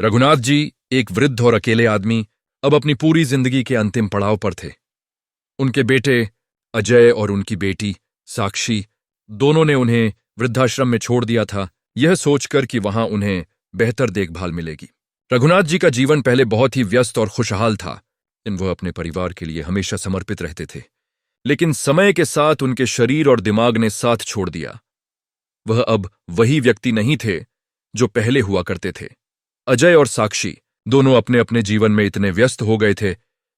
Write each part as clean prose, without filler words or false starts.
रघुनाथ जी, एक वृद्ध और अकेले आदमी, अब अपनी पूरी जिंदगी के अंतिम पड़ाव पर थे। उनके बेटे अजय और उनकी बेटी साक्षी दोनों ने उन्हें वृद्धाश्रम में छोड़ दिया था, यह सोचकर कि वहां उन्हें बेहतर देखभाल मिलेगी। रघुनाथ जी का जीवन पहले बहुत ही व्यस्त और खुशहाल था, वह अपने परिवार के लिए हमेशा समर्पित रहते थे। लेकिन समय के साथ उनके शरीर और दिमाग ने साथ छोड़ दिया। वह अब वही व्यक्ति नहीं थे जो पहले हुआ करते थे। अजय और साक्षी दोनों अपने अपने जीवन में इतने व्यस्त हो गए थे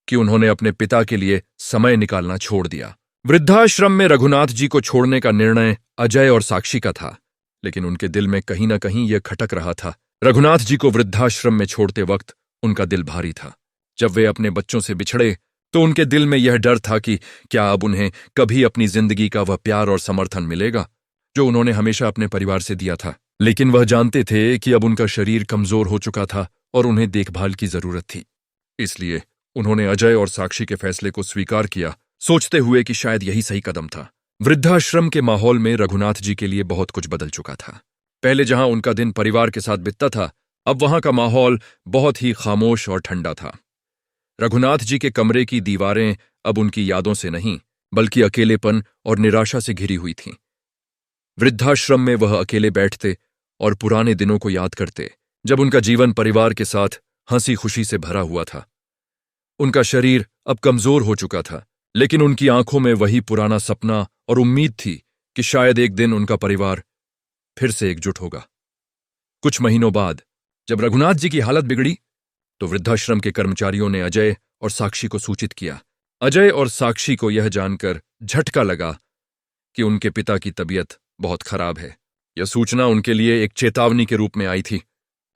कि उन्होंने अपने पिता के लिए समय निकालना छोड़ दिया। वृद्धाश्रम में रघुनाथ जी को छोड़ने का निर्णय अजय और साक्षी का था, लेकिन उनके दिल में कहीं ना कहीं यह खटक रहा था। रघुनाथ जी को वृद्धाश्रम में छोड़ते वक्त उनका दिल भारी था। जब वे अपने बच्चों से बिछड़े तो उनके दिल में यह डर था कि क्या अब उन्हें कभी अपनी जिंदगी का वह प्यार और समर्थन मिलेगा जो उन्होंने हमेशा अपने परिवार से दिया था। लेकिन वह जानते थे कि अब उनका शरीर कमजोर हो चुका था और उन्हें देखभाल की जरूरत थी। इसलिए उन्होंने अजय और साक्षी के फैसले को स्वीकार किया, सोचते हुए कि शायद यही सही कदम था। वृद्धाश्रम के माहौल में रघुनाथ जी के लिए बहुत कुछ बदल चुका था। पहले जहां उनका दिन परिवार के साथ बीतता था, अब वहां का माहौल बहुत ही खामोश और ठंडा था। रघुनाथ जी के कमरे की दीवारें अब उनकी यादों से नहीं, बल्कि अकेलेपन और निराशा से घिरी हुई थीं। वृद्धाश्रम में वह अकेले बैठते और पुराने दिनों को याद करते, जब उनका जीवन परिवार के साथ हंसी खुशी से भरा हुआ था। उनका शरीर अब कमजोर हो चुका था, लेकिन उनकी आंखों में वही पुराना सपना और उम्मीद थी कि शायद एक दिन उनका परिवार फिर से एकजुट होगा। कुछ महीनों बाद जब रघुनाथ जी की हालत बिगड़ी तो वृद्धाश्रम के कर्मचारियों ने अजय और साक्षी को सूचित किया। अजय और साक्षी को यह जानकर झटका लगा कि उनके पिता की तबीयत बहुत खराब है। यह सूचना उनके लिए एक चेतावनी के रूप में आई थी,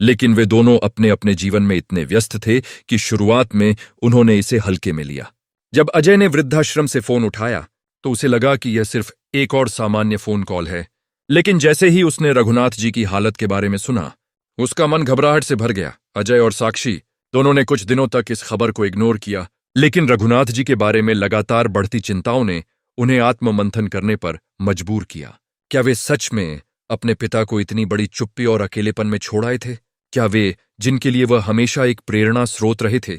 लेकिन वे दोनों अपने अपने जीवन में इतने व्यस्त थे कि शुरुआत में उन्होंने इसे हल्के में लिया। जब अजय ने वृद्धाश्रम से फोन उठाया तो उसे लगा कि यह सिर्फ एक और सामान्य फोन कॉल है, लेकिन जैसे ही उसने रघुनाथ जी की हालत के बारे में सुना, उसका मन घबराहट से भर गया। अजय और साक्षी दोनों ने कुछ दिनों तक इस खबर को इग्नोर किया, लेकिन रघुनाथ जी के बारे में लगातार बढ़ती चिंताओं ने उन्हें आत्ममंथन करने पर मजबूर किया। क्या वे सच में अपने पिता को इतनी बड़ी चुप्पी और अकेलेपन में छोड़ आए थे? क्या वे, जिनके लिए वह हमेशा एक प्रेरणा स्रोत रहे थे,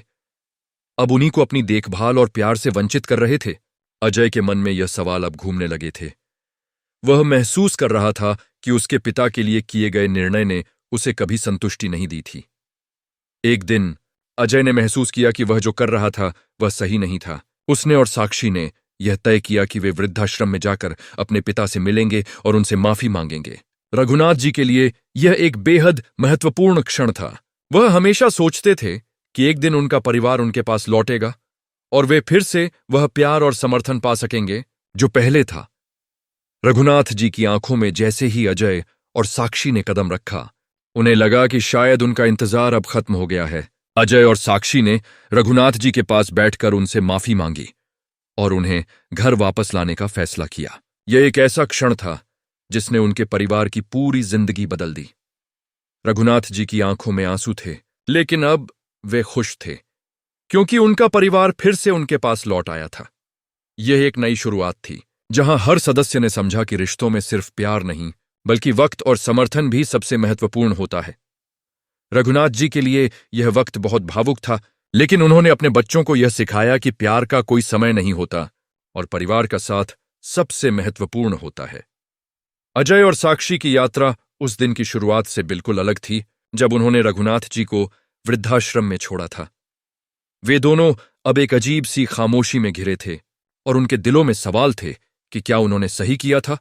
अब उन्हीं को अपनी देखभाल और प्यार से वंचित कर रहे थे? अजय के मन में यह सवाल अब घूमने लगे थे। वह महसूस कर रहा था कि उसके पिता के लिए किए गए निर्णय ने उसे कभी संतुष्टि नहीं दी थी। एक दिन अजय ने महसूस किया कि वह जो कर रहा था वह सही नहीं था। उसने और साक्षी ने यह तय किया कि वे वृद्धाश्रम में जाकर अपने पिता से मिलेंगे और उनसे माफी मांगेंगे। रघुनाथ जी के लिए यह एक बेहद महत्वपूर्ण क्षण था। वह हमेशा सोचते थे कि एक दिन उनका परिवार उनके पास लौटेगा और वे फिर से वह प्यार और समर्थन पा सकेंगे जो पहले था। रघुनाथ जी की आंखों में जैसे ही अजय और साक्षी ने कदम रखा, उन्हें लगा कि शायद उनका इंतजार अब खत्म हो गया है। अजय और साक्षी ने रघुनाथ जी के पास बैठकर उनसे माफी मांगी और उन्हें घर वापस लाने का फैसला किया। यह एक ऐसा क्षण था जिसने उनके परिवार की पूरी जिंदगी बदल दी। रघुनाथ जी की आंखों में आंसू थे, लेकिन अब वे खुश थे क्योंकि उनका परिवार फिर से उनके पास लौट आया था। यह एक नई शुरुआत थी, जहां हर सदस्य ने समझा कि रिश्तों में सिर्फ प्यार नहीं, बल्कि वक्त और समर्थन भी सबसे महत्वपूर्ण होता है। रघुनाथ जी के लिए यह वक्त बहुत भावुक था, लेकिन उन्होंने अपने बच्चों को यह सिखाया कि प्यार का कोई समय नहीं होता और परिवार का साथ सबसे महत्वपूर्ण होता है। अजय और साक्षी की यात्रा उस दिन की शुरुआत से बिल्कुल अलग थी जब उन्होंने रघुनाथ जी को वृद्धाश्रम में छोड़ा था। वे दोनों अब एक अजीब सी खामोशी में घिरे थे और उनके दिलों में सवाल थे कि क्या उन्होंने सही किया था।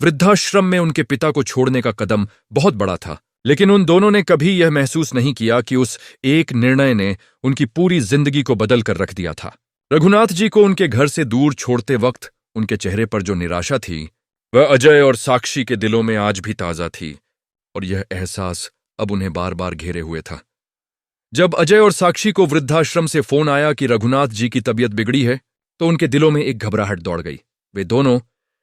वृद्धाश्रम में उनके पिता को छोड़ने का कदम बहुत बड़ा था, लेकिन उन दोनों ने कभी यह महसूस नहीं किया कि उस एक निर्णय ने उनकी पूरी जिंदगी को बदल कर रख दिया था। रघुनाथ जी को उनके घर से दूर छोड़ते वक्त उनके चेहरे पर जो निराशा थी, वह अजय और साक्षी के दिलों में आज भी ताजा थी और यह एहसास अब उन्हें बार बार घेरे हुए था। जब अजय और साक्षी को वृद्धाश्रम से फोन आया कि रघुनाथ जी की तबीयत बिगड़ी है, तो उनके दिलों में एक घबराहट दौड़ गई। वे दोनों,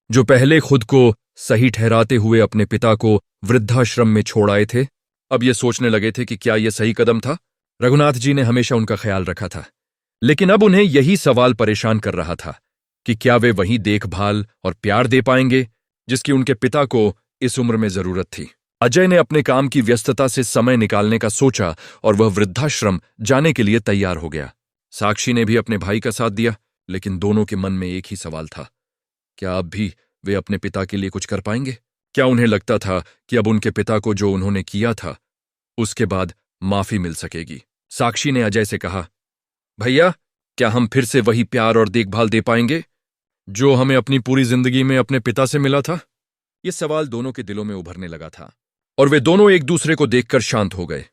जो पहले खुद को सही ठहराते हुए अपने पिता को वृद्धाश्रम में छोड़ आए थे, अब ये सोचने लगे थे कि क्या यह सही कदम था। रघुनाथ जी ने हमेशा उनका ख्याल रखा था, लेकिन अब उन्हें यही सवाल परेशान कर रहा था कि क्या वे वही देखभाल और प्यार दे पाएंगे जिसकी उनके पिता को इस उम्र में जरूरत थी। अजय ने अपने काम की व्यस्तता से समय निकालने का सोचा और वह वृद्धाश्रम जाने के लिए तैयार हो गया। साक्षी ने भी अपने भाई का साथ दिया, लेकिन दोनों के मन में एक ही सवाल था, क्या अब भी वे अपने पिता के लिए कुछ कर पाएंगे? क्या उन्हें लगता था कि अब उनके पिता को जो उन्होंने किया था उसके बाद माफी मिल सकेगी? साक्षी ने अजय से कहा, भैया, क्या हम फिर से वही प्यार और देखभाल दे पाएंगे जो हमें अपनी पूरी जिंदगी में अपने पिता से मिला था? यह सवाल दोनों के दिलों में उभरने लगा था और वे दोनों एक दूसरे को देखकर शांत हो गए।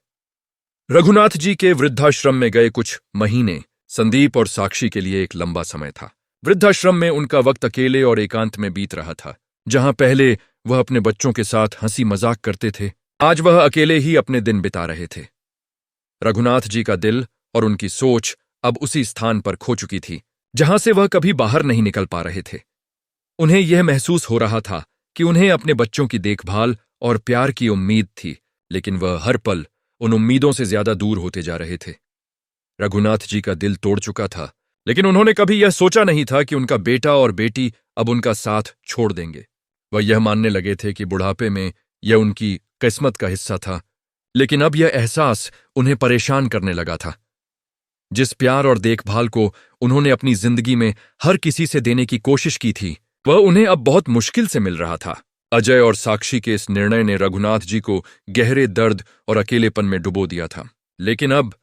रघुनाथ जी के वृद्धाश्रम में गए कुछ महीने संदीप और साक्षी के लिए एक लंबा समय था। वृद्धाश्रम में उनका वक्त अकेले और एकांत में बीत रहा था। जहां पहले वह अपने बच्चों के साथ हंसी मजाक करते थे, आज वह अकेले ही अपने दिन बिता रहे थे। रघुनाथ जी का दिल और उनकी सोच अब उसी स्थान पर खो चुकी थी जहां से वह कभी बाहर नहीं निकल पा रहे थे। उन्हें यह महसूस हो रहा था कि उन्हें अपने बच्चों की देखभाल और प्यार की उम्मीद थी, लेकिन वह हर पल उन उम्मीदों से ज्यादा दूर होते जा रहे थे। रघुनाथ जी का दिल तोड़ चुका था, लेकिन उन्होंने कभी यह सोचा नहीं था कि उनका बेटा और बेटी अब उनका साथ छोड़ देंगे। वह यह मानने लगे थे कि बुढ़ापे में यह उनकी किस्मत का हिस्सा था, लेकिन अब यह एहसास उन्हें परेशान करने लगा था। जिस प्यार और देखभाल को उन्होंने अपनी जिंदगी में हर किसी से देने की कोशिश की थी, वह उन्हें अब बहुत मुश्किल से मिल रहा था। अजय और साक्षी के इस निर्णय ने रघुनाथ जी को गहरे दर्द और अकेलेपन में डुबो दिया था। लेकिन अब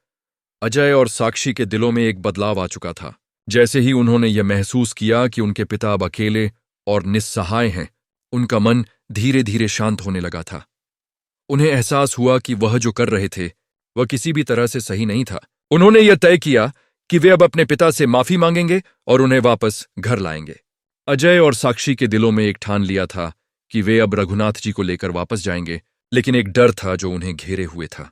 अजय और साक्षी के दिलों में एक बदलाव आ चुका था। जैसे ही उन्होंने यह महसूस किया कि उनके पिता अब अकेले और निस्सहाय हैं, उनका मन धीरे धीरे शांत होने लगा था। उन्हें एहसास हुआ कि वह जो कर रहे थे वह किसी भी तरह से सही नहीं था। उन्होंने यह तय किया कि वे अब अपने पिता से माफी मांगेंगे और उन्हें वापस घर लाएंगे। अजय और साक्षी के दिलों में एक ठान लिया था कि वे अब रघुनाथ जी को लेकर वापस जाएंगे, लेकिन एक डर था जो उन्हें घेरे हुए था।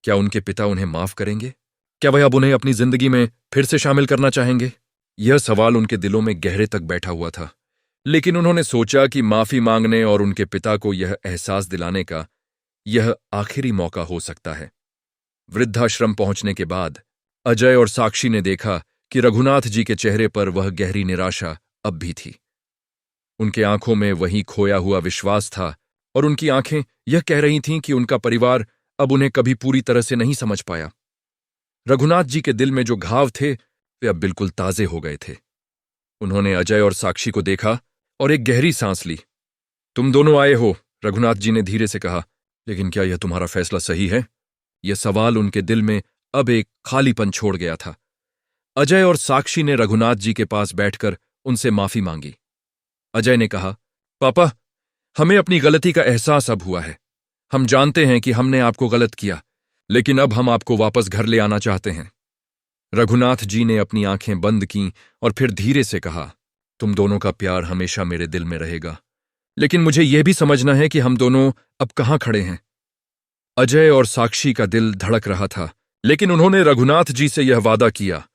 क्या उनके पिता उन्हें माफ करेंगे? क्या वह अब उन्हें अपनी जिंदगी में फिर से शामिल करना चाहेंगे? यह सवाल उनके दिलों में गहरे तक बैठा हुआ था, लेकिन उन्होंने सोचा कि माफी मांगने और उनके पिता को यह एहसास दिलाने का यह आखिरी मौका हो सकता है। वृद्धाश्रम पहुंचने के बाद अजय और साक्षी ने देखा कि रघुनाथ जी के चेहरे पर वह गहरी निराशा अब भी थी। उनके आंखों में वही खोया हुआ विश्वास था और उनकी आंखें यह कह रही थीं कि उनका परिवार अब उन्हें कभी पूरी तरह से नहीं समझ पाया। रघुनाथ जी के दिल में जो घाव थे वे अब बिल्कुल ताजे हो गए थे। उन्होंने अजय और साक्षी को देखा और एक गहरी सांस ली। तुम दोनों आए हो, रघुनाथ जी ने धीरे से कहा, लेकिन क्या यह तुम्हारा फैसला सही है? यह सवाल उनके दिल में अब एक खालीपन छोड़ गया था। अजय और साक्षी ने रघुनाथ जी के पास बैठकर उनसे माफी मांगी। अजय ने कहा, पापा, हमें अपनी गलती का एहसास अब हुआ है। हम जानते हैं कि हमने आपको गलत किया, लेकिन अब हम आपको वापस घर ले आना चाहते हैं। रघुनाथ जी ने अपनी आंखें बंद कीं और फिर धीरे से कहा, तुम दोनों का प्यार हमेशा मेरे दिल में रहेगा, लेकिन मुझे यह भी समझना है कि हम दोनों अब कहां खड़े हैं। अजय और साक्षी का दिल धड़क रहा था, लेकिन उन्होंने रघुनाथ जी से यह वादा किया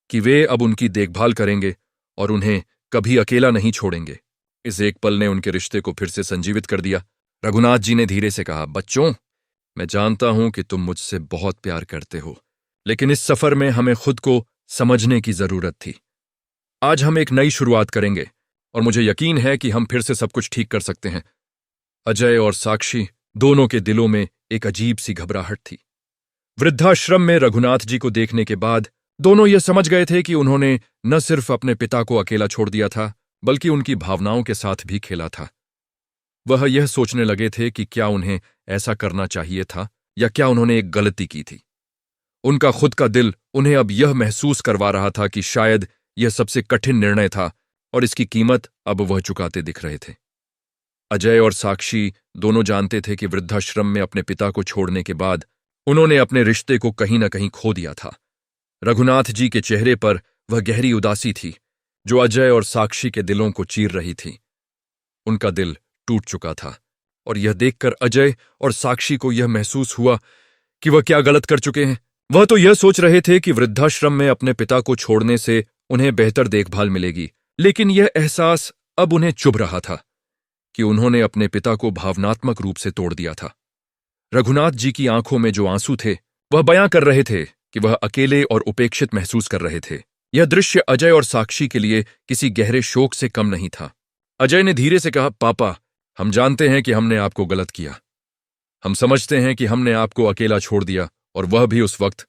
कि वे अब उनकी देखभाल करेंगे और उन्हें कभी अकेला नहीं छोड़ेंगे। इस एक पल ने उनके रिश्ते को फिर से संजीवित कर दिया। रघुनाथ जी ने धीरे से कहा, बच्चों, मैं जानता हूं कि तुम मुझसे बहुत प्यार करते हो, लेकिन इस सफर में हमें खुद को समझने की जरूरत थी। आज हम एक नई शुरुआत करेंगे और मुझे यकीन है कि हम फिर से सब कुछ ठीक कर सकते हैं। अजय और साक्षी दोनों के दिलों में एक अजीब सी घबराहट थी। वृद्धाश्रम में रघुनाथ जी को देखने के बाद दोनों यह समझ गए थे कि उन्होंने न सिर्फ अपने पिता को अकेला छोड़ दिया था, बल्कि उनकी भावनाओं के साथ भी खेला था। वह यह सोचने लगे थे कि क्या उन्हें ऐसा करना चाहिए था या क्या उन्होंने एक गलती की थी। उनका खुद का दिल उन्हें अब यह महसूस करवा रहा था कि शायद यह सबसे कठिन निर्णय था और इसकी कीमत अब वह चुकाते दिख रहे थे। अजय और साक्षी दोनों जानते थे कि वृद्धाश्रम में अपने पिता को छोड़ने के बाद उन्होंने अपने रिश्ते को कहीं न कहीं खो दिया था। रघुनाथ जी के चेहरे पर वह गहरी उदासी थी जो अजय और साक्षी के दिलों को चीर रही थी। उनका दिल टूट चुका था और यह देखकर अजय और साक्षी को यह महसूस हुआ कि वह क्या गलत कर चुके हैं। वह तो यह सोच रहे थे कि वृद्धाश्रम में अपने पिता को छोड़ने से उन्हें बेहतर देखभाल मिलेगी, लेकिन यह एहसास अब उन्हें चुभ रहा था कि उन्होंने अपने पिता को भावनात्मक रूप से तोड़ दिया था। रघुनाथ जी की आंखों में जो आंसू थे वह बयां कर रहे थे कि वह अकेले और उपेक्षित महसूस कर रहे थे। यह दृश्य अजय और साक्षी के लिए किसी गहरे शोक से कम नहीं था। अजय ने धीरे से कहा, पापा, हम जानते हैं कि हमने आपको गलत किया, हम समझते हैं कि हमने आपको अकेला छोड़ दिया, और वह भी उस वक्त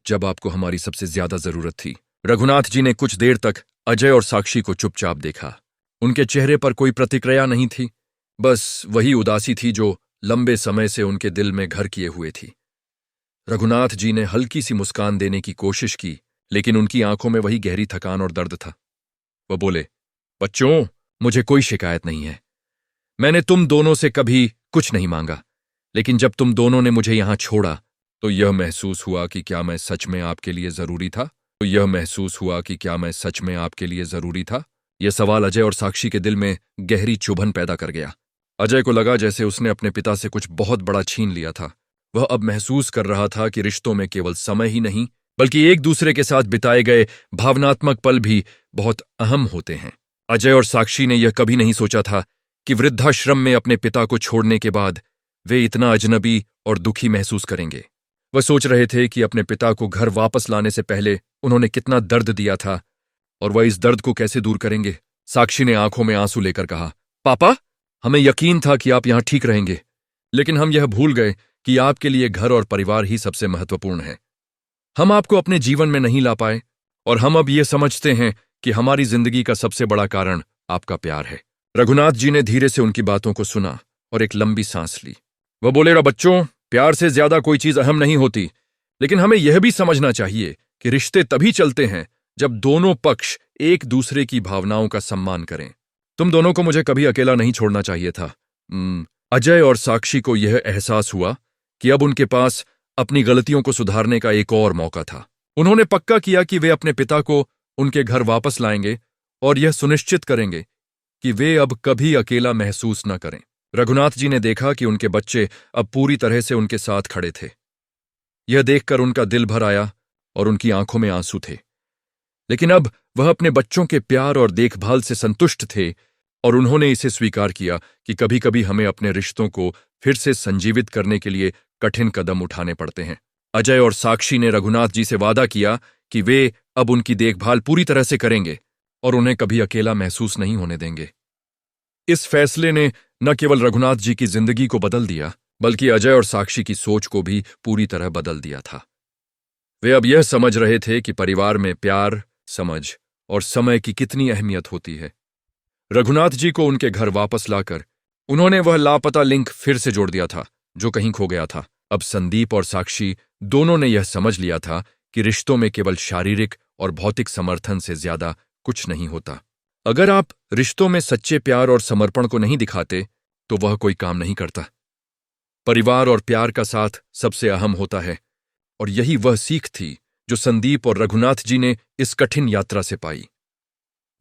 जब आपको हमारी सबसे ज्यादा जरूरत थी। रघुनाथ जी ने कुछ देर तक अजय और साक्षी को चुपचाप देखा। उनके चेहरे पर कोई प्रतिक्रिया नहीं थी, बस वही उदासी थी जो लंबे समय से उनके दिल में घर किए हुए थी। रघुनाथ जी ने हल्की सी मुस्कान देने की कोशिश की, लेकिन उनकी आंखों में वही गहरी थकान और दर्द था। वह बोले, बच्चों, मुझे कोई शिकायत नहीं है। मैंने तुम दोनों से कभी कुछ नहीं मांगा, लेकिन जब तुम दोनों ने मुझे यहां छोड़ा तो यह महसूस हुआ कि क्या मैं सच में आपके लिए जरूरी था। यह सवाल अजय और साक्षी के दिल में गहरी चुभन पैदा कर गया। अजय को लगा जैसे उसने अपने पिता से कुछ बहुत बड़ा छीन लिया था। वह अब महसूस कर रहा था कि रिश्तों में केवल समय ही नहीं, बल्कि एक दूसरे के साथ बिताए गए भावनात्मक पल भी बहुत अहम होते हैं। अजय और साक्षी ने यह कभी नहीं सोचा था कि वृद्धाश्रम में अपने पिता को छोड़ने के बाद वे इतना अजनबी और दुखी महसूस करेंगे। वह सोच रहे थे कि अपने पिता को घर वापस लाने से पहले उन्होंने कितना दर्द दिया था, और वह इस दर्द को कैसे दूर करेंगे। साक्षी ने आंखों में आंसू लेकर कहा, पापा, हमें यकीन था कि आप यहां ठीक रहेंगे, लेकिन हम यह भूल गए कि आपके लिए घर और परिवार ही सबसे महत्वपूर्ण है। हम आपको अपने जीवन में नहीं ला पाए, और हम अब ये समझते हैं कि हमारी जिंदगी का सबसे बड़ा कारण आपका प्यार है। रघुनाथ जी ने धीरे से उनकी बातों को सुना और एक लंबी सांस ली। वह बोले, बच्चों, प्यार से ज्यादा कोई चीज अहम नहीं होती, लेकिन हमें यह भी समझना चाहिए कि रिश्ते तभी चलते हैं जब दोनों पक्ष एक दूसरे की भावनाओं का सम्मान करें। तुम दोनों को मुझे कभी अकेला नहीं छोड़ना चाहिए था। अजय और साक्षी को यह एहसास हुआ कि अब उनके पास अपनी गलतियों को सुधारने का एक और मौका था। उन्होंने पक्का किया कि वे अपने पिता को उनके घर वापस लाएंगे और यह सुनिश्चित करेंगे कि वे अब कभी अकेला महसूस न करें। रघुनाथ जी ने देखा कि उनके बच्चे अब पूरी तरह से उनके साथ खड़े थे। यह देखकर उनका दिल भर आया और उनकी आंखों में आंसू थे। लेकिन अब वह अपने बच्चों के प्यार और देखभाल से संतुष्ट थे, और उन्होंने इसे स्वीकार किया कि कभी-कभी हमें अपने रिश्तों को फिर से संजीवित करने के लिए कठिन कदम उठाने पड़ते हैं। अजय और साक्षी ने रघुनाथ जी से वादा किया कि वे अब उनकी देखभाल पूरी तरह से करेंगे और उन्हें कभी अकेला महसूस नहीं होने देंगे। इस फैसले ने न केवल रघुनाथ जी की जिंदगी को बदल दिया, बल्कि अजय और साक्षी की सोच को भी पूरी तरह बदल दिया था। वे अब यह समझ रहे थे कि परिवार में प्यार, समझ और समय की कितनी अहमियत होती है। रघुनाथ जी को उनके घर वापस लाकर उन्होंने वह लापता लिंक फिर से जोड़ दिया था जो कहीं खो गया था। अब संदीप और साक्षी दोनों ने यह समझ लिया था कि रिश्तों में केवल शारीरिक और भौतिक समर्थन से ज्यादा कुछ नहीं होता। अगर आप रिश्तों में सच्चे प्यार और समर्पण को नहीं दिखाते तो वह कोई काम नहीं करता। परिवार और प्यार का साथ सबसे अहम होता है, और यही वह सीख थी जो संदीप और रघुनाथ जी ने इस कठिन यात्रा से पाई।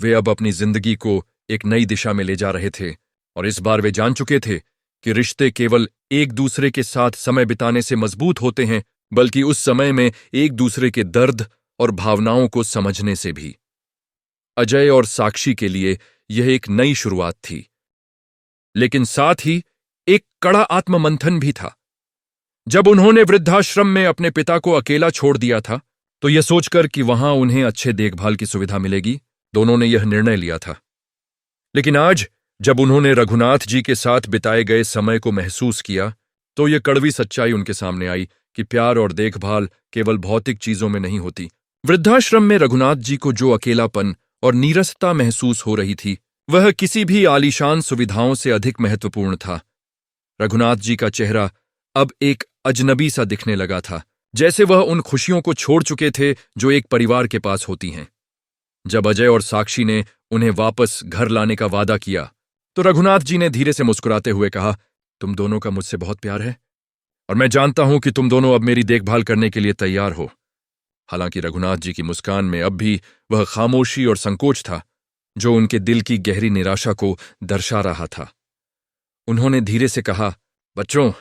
वे अब अपनी जिंदगी को एक नई दिशा में ले जा रहे थे, और इस बार वे जान चुके थे कि रिश्ते केवल एक दूसरे के साथ समय बिताने से मजबूत होते हैं, बल्कि उस समय में एक दूसरे के दर्द और भावनाओं को समझने से भी। अजय और साक्षी के लिए यह एक नई शुरुआत थी, लेकिन साथ ही एक कड़ा आत्ममंथन भी था। जब उन्होंने वृद्धाश्रम में अपने पिता को अकेला छोड़ दिया था, तो यह सोचकर कि वहां उन्हें अच्छे देखभाल की सुविधा मिलेगी, दोनों ने यह निर्णय लिया था। लेकिन आज जब उन्होंने रघुनाथ जी के साथ बिताए गए समय को महसूस किया, तो यह कड़वी सच्चाई उनके सामने आई कि प्यार और देखभाल केवल भौतिक चीजों में नहीं होती। वृद्धाश्रम में रघुनाथ जी को जो अकेलापन और नीरसता महसूस हो रही थी, वह किसी भी आलीशान सुविधाओं से अधिक महत्वपूर्ण था। रघुनाथ जी का चेहरा अब एक अजनबी सा दिखने लगा था, जैसे वह उन खुशियों को छोड़ चुके थे जो एक परिवार के पास होती हैं। जब अजय और साक्षी ने उन्हें वापस घर लाने का वादा किया, तो रघुनाथ जी ने धीरे से मुस्कुराते हुए कहा, तुम दोनों का मुझसे बहुत प्यार है, और मैं जानता हूं कि तुम दोनों अब मेरी देखभाल करने के लिए तैयार हो। हालांकि रघुनाथ जी की मुस्कान में अब भी वह खामोशी और संकोच था जो उनके दिल की गहरी निराशा को दर्शा रहा था। उन्होंने धीरे से कहा, बच्चों,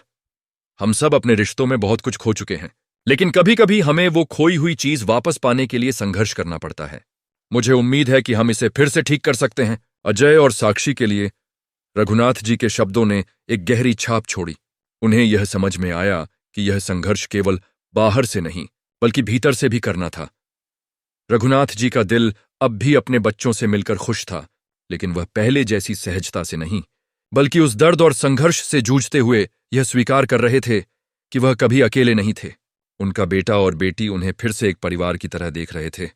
हम सब अपने रिश्तों में बहुत कुछ खो चुके हैं, लेकिन कभी कभी हमें वो खोई हुई चीज वापस पाने के लिए संघर्ष करना पड़ता है। मुझे उम्मीद है कि हम इसे फिर से ठीक कर सकते हैं। अजय और साक्षी के लिए रघुनाथ जी के शब्दों ने एक गहरी छाप छोड़ी। उन्हें यह समझ में आया कि यह संघर्ष केवल बाहर से नहीं बल्कि भीतर से भी करना था। रघुनाथ जी का दिल अब भी अपने बच्चों से मिलकर खुश था, लेकिन वह पहले जैसी सहजता से नहीं, बल्कि उस दर्द और संघर्ष से जूझते हुए यह स्वीकार कर रहे थे कि वह कभी अकेले नहीं थे। उनका बेटा और बेटी उन्हें फिर से एक परिवार की तरह देख रहे थे,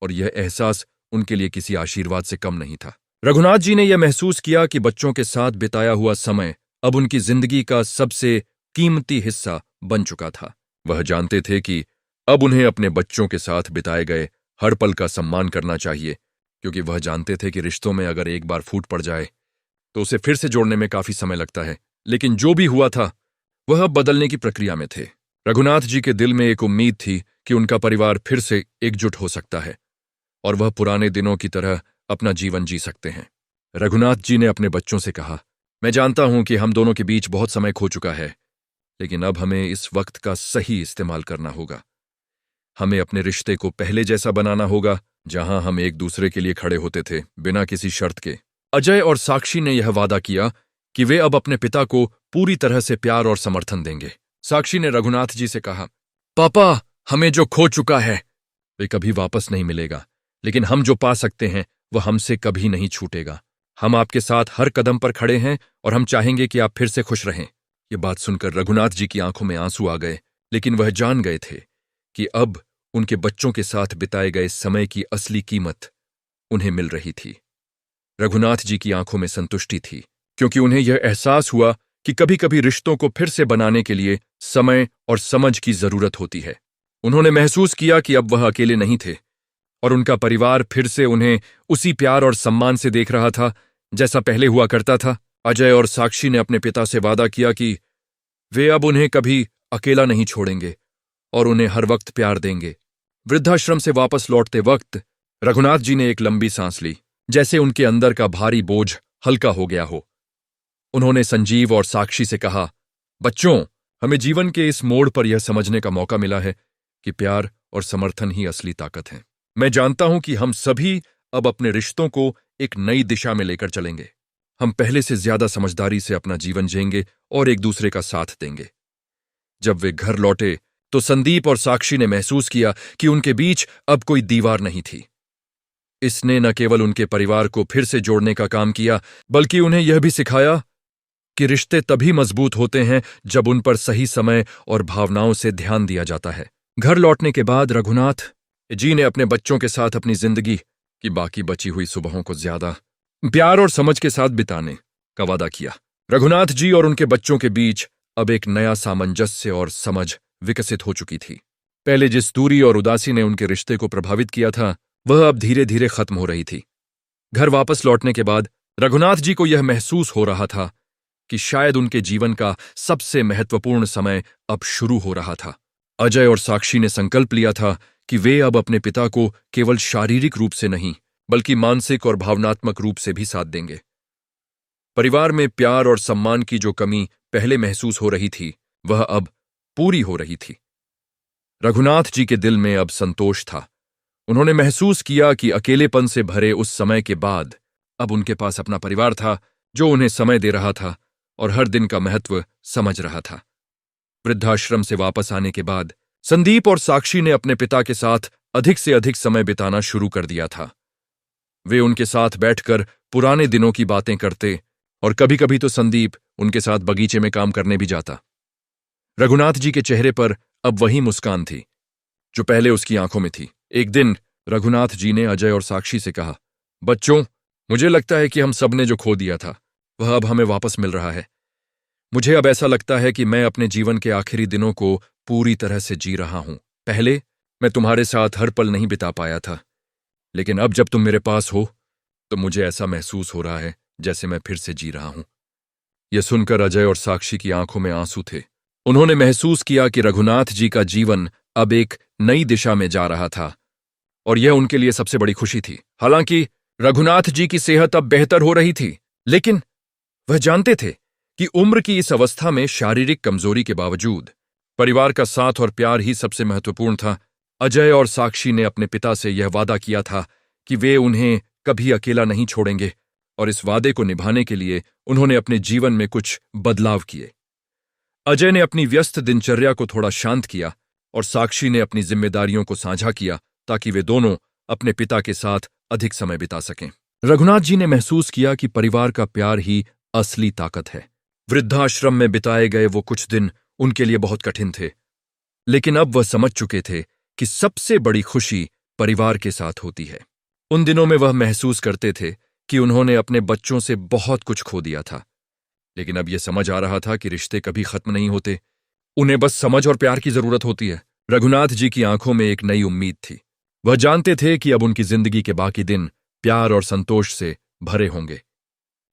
और यह एहसास उनके लिए किसी आशीर्वाद से कम नहीं था। रघुनाथ जी ने यह महसूस किया कि बच्चों के साथ बिताया हुआ समय अब उनकी जिंदगी का सबसे कीमती हिस्सा बन चुका था। वह जानते थे कि अब उन्हें अपने बच्चों के साथ बिताए गए हर पल का सम्मान करना चाहिए, क्योंकि वह जानते थे कि रिश्तों में अगर एक बार फूट पड़ जाए तो उसे फिर से जोड़ने में काफी समय लगता है। लेकिन जो भी हुआ था वह अब बदलने की प्रक्रिया में थे। रघुनाथ जी के दिल में एक उम्मीद थी कि उनका परिवार फिर से एकजुट हो सकता है और वह पुराने दिनों की तरह अपना जीवन जी सकते हैं। रघुनाथ जी ने अपने बच्चों से कहा, मैं जानता हूं कि हम दोनों के बीच बहुत समय खो चुका है, लेकिन अब हमें इस वक्त का सही इस्तेमाल करना होगा। हमें अपने रिश्ते को पहले जैसा बनाना होगा, जहां हम एक दूसरे के लिए खड़े होते थे बिना किसी शर्त के। अजय और साक्षी ने यह वादा किया कि वे अब अपने पिता को पूरी तरह से प्यार और समर्थन देंगे। साक्षी ने रघुनाथ जी से कहा, पापा, हमें जो खो चुका है वे कभी वापस नहीं मिलेगा, लेकिन हम जो पा सकते हैं वह हमसे कभी नहीं छूटेगा। हम आपके साथ हर कदम पर खड़े हैं और हम चाहेंगे कि आप फिर से खुश रहें। ये बात सुनकर रघुनाथ जी की आंखों में आंसू आ गए, लेकिन वह जान गए थे कि अब उनके बच्चों के साथ बिताए गए समय की असली कीमत उन्हें मिल रही थी। रघुनाथ जी की आंखों में संतुष्टि थी, क्योंकि उन्हें यह एहसास हुआ कि कभी कभी रिश्तों को फिर से बनाने के लिए समय और समझ की जरूरत होती है। उन्होंने महसूस किया कि अब वह अकेले नहीं थे और उनका परिवार फिर से उन्हें उसी प्यार और सम्मान से देख रहा था जैसा पहले हुआ करता था। अजय और साक्षी ने अपने पिता से वादा किया कि वे अब उन्हें कभी अकेला नहीं छोड़ेंगे और उन्हें हर वक्त प्यार देंगे। वृद्धाश्रम से वापस लौटते वक्त रघुनाथ जी ने एक लंबी सांस ली, जैसे उनके अंदर का भारी बोझ हल्का हो गया हो। उन्होंने संजीव और साक्षी से कहा, बच्चों, हमें जीवन के इस मोड़ पर यह समझने का मौका मिला है कि प्यार और समर्थन ही असली ताकत है। मैं जानता हूं कि हम सभी अब अपने रिश्तों को एक नई दिशा में लेकर चलेंगे। हम पहले से ज्यादा समझदारी से अपना जीवन जिएंगे और एक दूसरे का साथ देंगे। जब वे घर लौटे तो संदीप और साक्षी ने महसूस किया कि उनके बीच अब कोई दीवार नहीं थी। इसने न केवल उनके परिवार को फिर से जोड़ने का काम किया, बल्कि उन्हें यह भी सिखाया कि रिश्ते तभी मजबूत होते हैं जब उन पर सही समय और भावनाओं से ध्यान दिया जाता है। घर लौटने के बाद रघुनाथ जी ने अपने बच्चों के साथ अपनी जिंदगी की बाकी बची हुई सुबहों को ज्यादा प्यार और समझ के साथ बिताने का वादा किया। रघुनाथ जी और उनके बच्चों के बीच अब एक नया सामंजस्य और समझ विकसित हो चुकी थी। पहले जिस दूरी और उदासी ने उनके रिश्ते को प्रभावित किया था, वह अब धीरे धीरे खत्म हो रही थी। घर वापस लौटने के बाद रघुनाथ जी को यह महसूस हो रहा था कि शायद उनके जीवन का सबसे महत्वपूर्ण समय अब शुरू हो रहा था। अजय और साक्षी ने संकल्प लिया था कि वे अब अपने पिता को केवल शारीरिक रूप से नहीं, बल्कि मानसिक और भावनात्मक रूप से भी साथ देंगे। परिवार में प्यार और सम्मान की जो कमी पहले महसूस हो रही थी, वह अब पूरी हो रही थी। रघुनाथ जी के दिल में अब संतोष था। उन्होंने महसूस किया कि अकेलेपन से भरे उस समय के बाद अब उनके पास अपना परिवार था, जो उन्हें समय दे रहा था और हर दिन का महत्व समझ रहा था। वृद्धाश्रम से वापस आने के बाद संदीप और साक्षी ने अपने पिता के साथ अधिक से अधिक समय बिताना शुरू कर दिया था। वे उनके साथ बैठकर पुराने दिनों की बातें करते और कभी कभी तो संदीप उनके साथ बगीचे में काम करने भी जाता। रघुनाथ जी के चेहरे पर अब वही मुस्कान थी जो पहले उसकी आंखों में थी। एक दिन रघुनाथ जी ने अजय और साक्षी से कहा, बच्चों, मुझे लगता है कि हम सब ने जो खो दिया था वह अब हमें वापस मिल रहा है। मुझे अब ऐसा लगता है कि मैं अपने जीवन के आखिरी दिनों को पूरी तरह से जी रहा हूं। पहले मैं तुम्हारे साथ हर पल नहीं बिता पाया था, लेकिन अब जब तुम मेरे पास हो तो मुझे ऐसा महसूस हो रहा है जैसे मैं फिर से जी रहा हूं। यह सुनकर अजय और साक्षी की आंखों में आंसू थे। उन्होंने महसूस किया कि रघुनाथ जी का जीवन अब एक नई दिशा में जा रहा था और यह उनके लिए सबसे बड़ी खुशी थी। हालांकि रघुनाथ जी की सेहत अब बेहतर हो रही थी, लेकिन वह जानते थे कि उम्र की इस अवस्था में शारीरिक कमजोरी के बावजूद परिवार का साथ और प्यार ही सबसे महत्वपूर्ण था। अजय और साक्षी ने अपने पिता से यह वादा किया था कि वे उन्हें कभी अकेला नहीं छोड़ेंगे, और इस वादे को निभाने के लिए उन्होंने अपने जीवन में कुछ बदलाव किए। अजय ने अपनी व्यस्त दिनचर्या को थोड़ा शांत किया और साक्षी ने अपनी जिम्मेदारियों को साझा किया ताकि वे दोनों अपने पिता के साथ अधिक समय बिता सकें। रघुनाथ जी ने महसूस किया कि परिवार का प्यार ही असली ताकत है। वृद्धाश्रम में बिताए गए वो कुछ दिन उनके लिए बहुत कठिन थे, लेकिन अब वह समझ चुके थे कि सबसे बड़ी खुशी परिवार के साथ होती है। उन दिनों में वह महसूस करते थे कि उन्होंने अपने बच्चों से बहुत कुछ खो दिया था, लेकिन अब यह समझ आ रहा था कि रिश्ते कभी खत्म नहीं होते, उन्हें बस समझ और प्यार की जरूरत होती है। रघुनाथ जी की आंखों में एक नई उम्मीद थी। वह जानते थे कि अब उनकी जिंदगी के बाकी दिन प्यार और संतोष से भरे होंगे।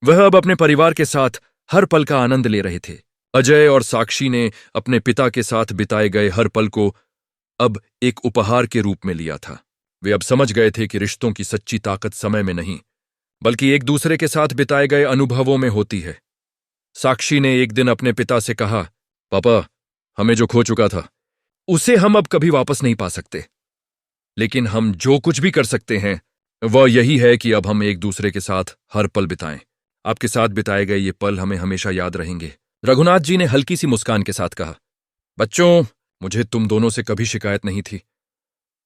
वह अब अपने परिवार के साथ हर पल का आनंद ले रहे थे। अजय और साक्षी ने अपने पिता के साथ बिताए गए हर पल को अब एक उपहार के रूप में लिया था। वे अब समझ गए थे कि रिश्तों की सच्ची ताकत समय में नहीं, बल्कि एक दूसरे के साथ बिताए गए अनुभवों में होती है। साक्षी ने एक दिन अपने पिता से कहा, पापा, हमें जो खो चुका था उसे हम अब कभी वापस नहीं पा सकते, लेकिन हम जो कुछ भी कर सकते हैं वह यही है कि अब हम एक दूसरे के साथ हर पल बिताएं। आपके साथ बिताए गए ये पल हमें हमेशा याद रहेंगे। रघुनाथ जी ने हल्की सी मुस्कान के साथ कहा, बच्चों, मुझे तुम दोनों से कभी शिकायत नहीं थी।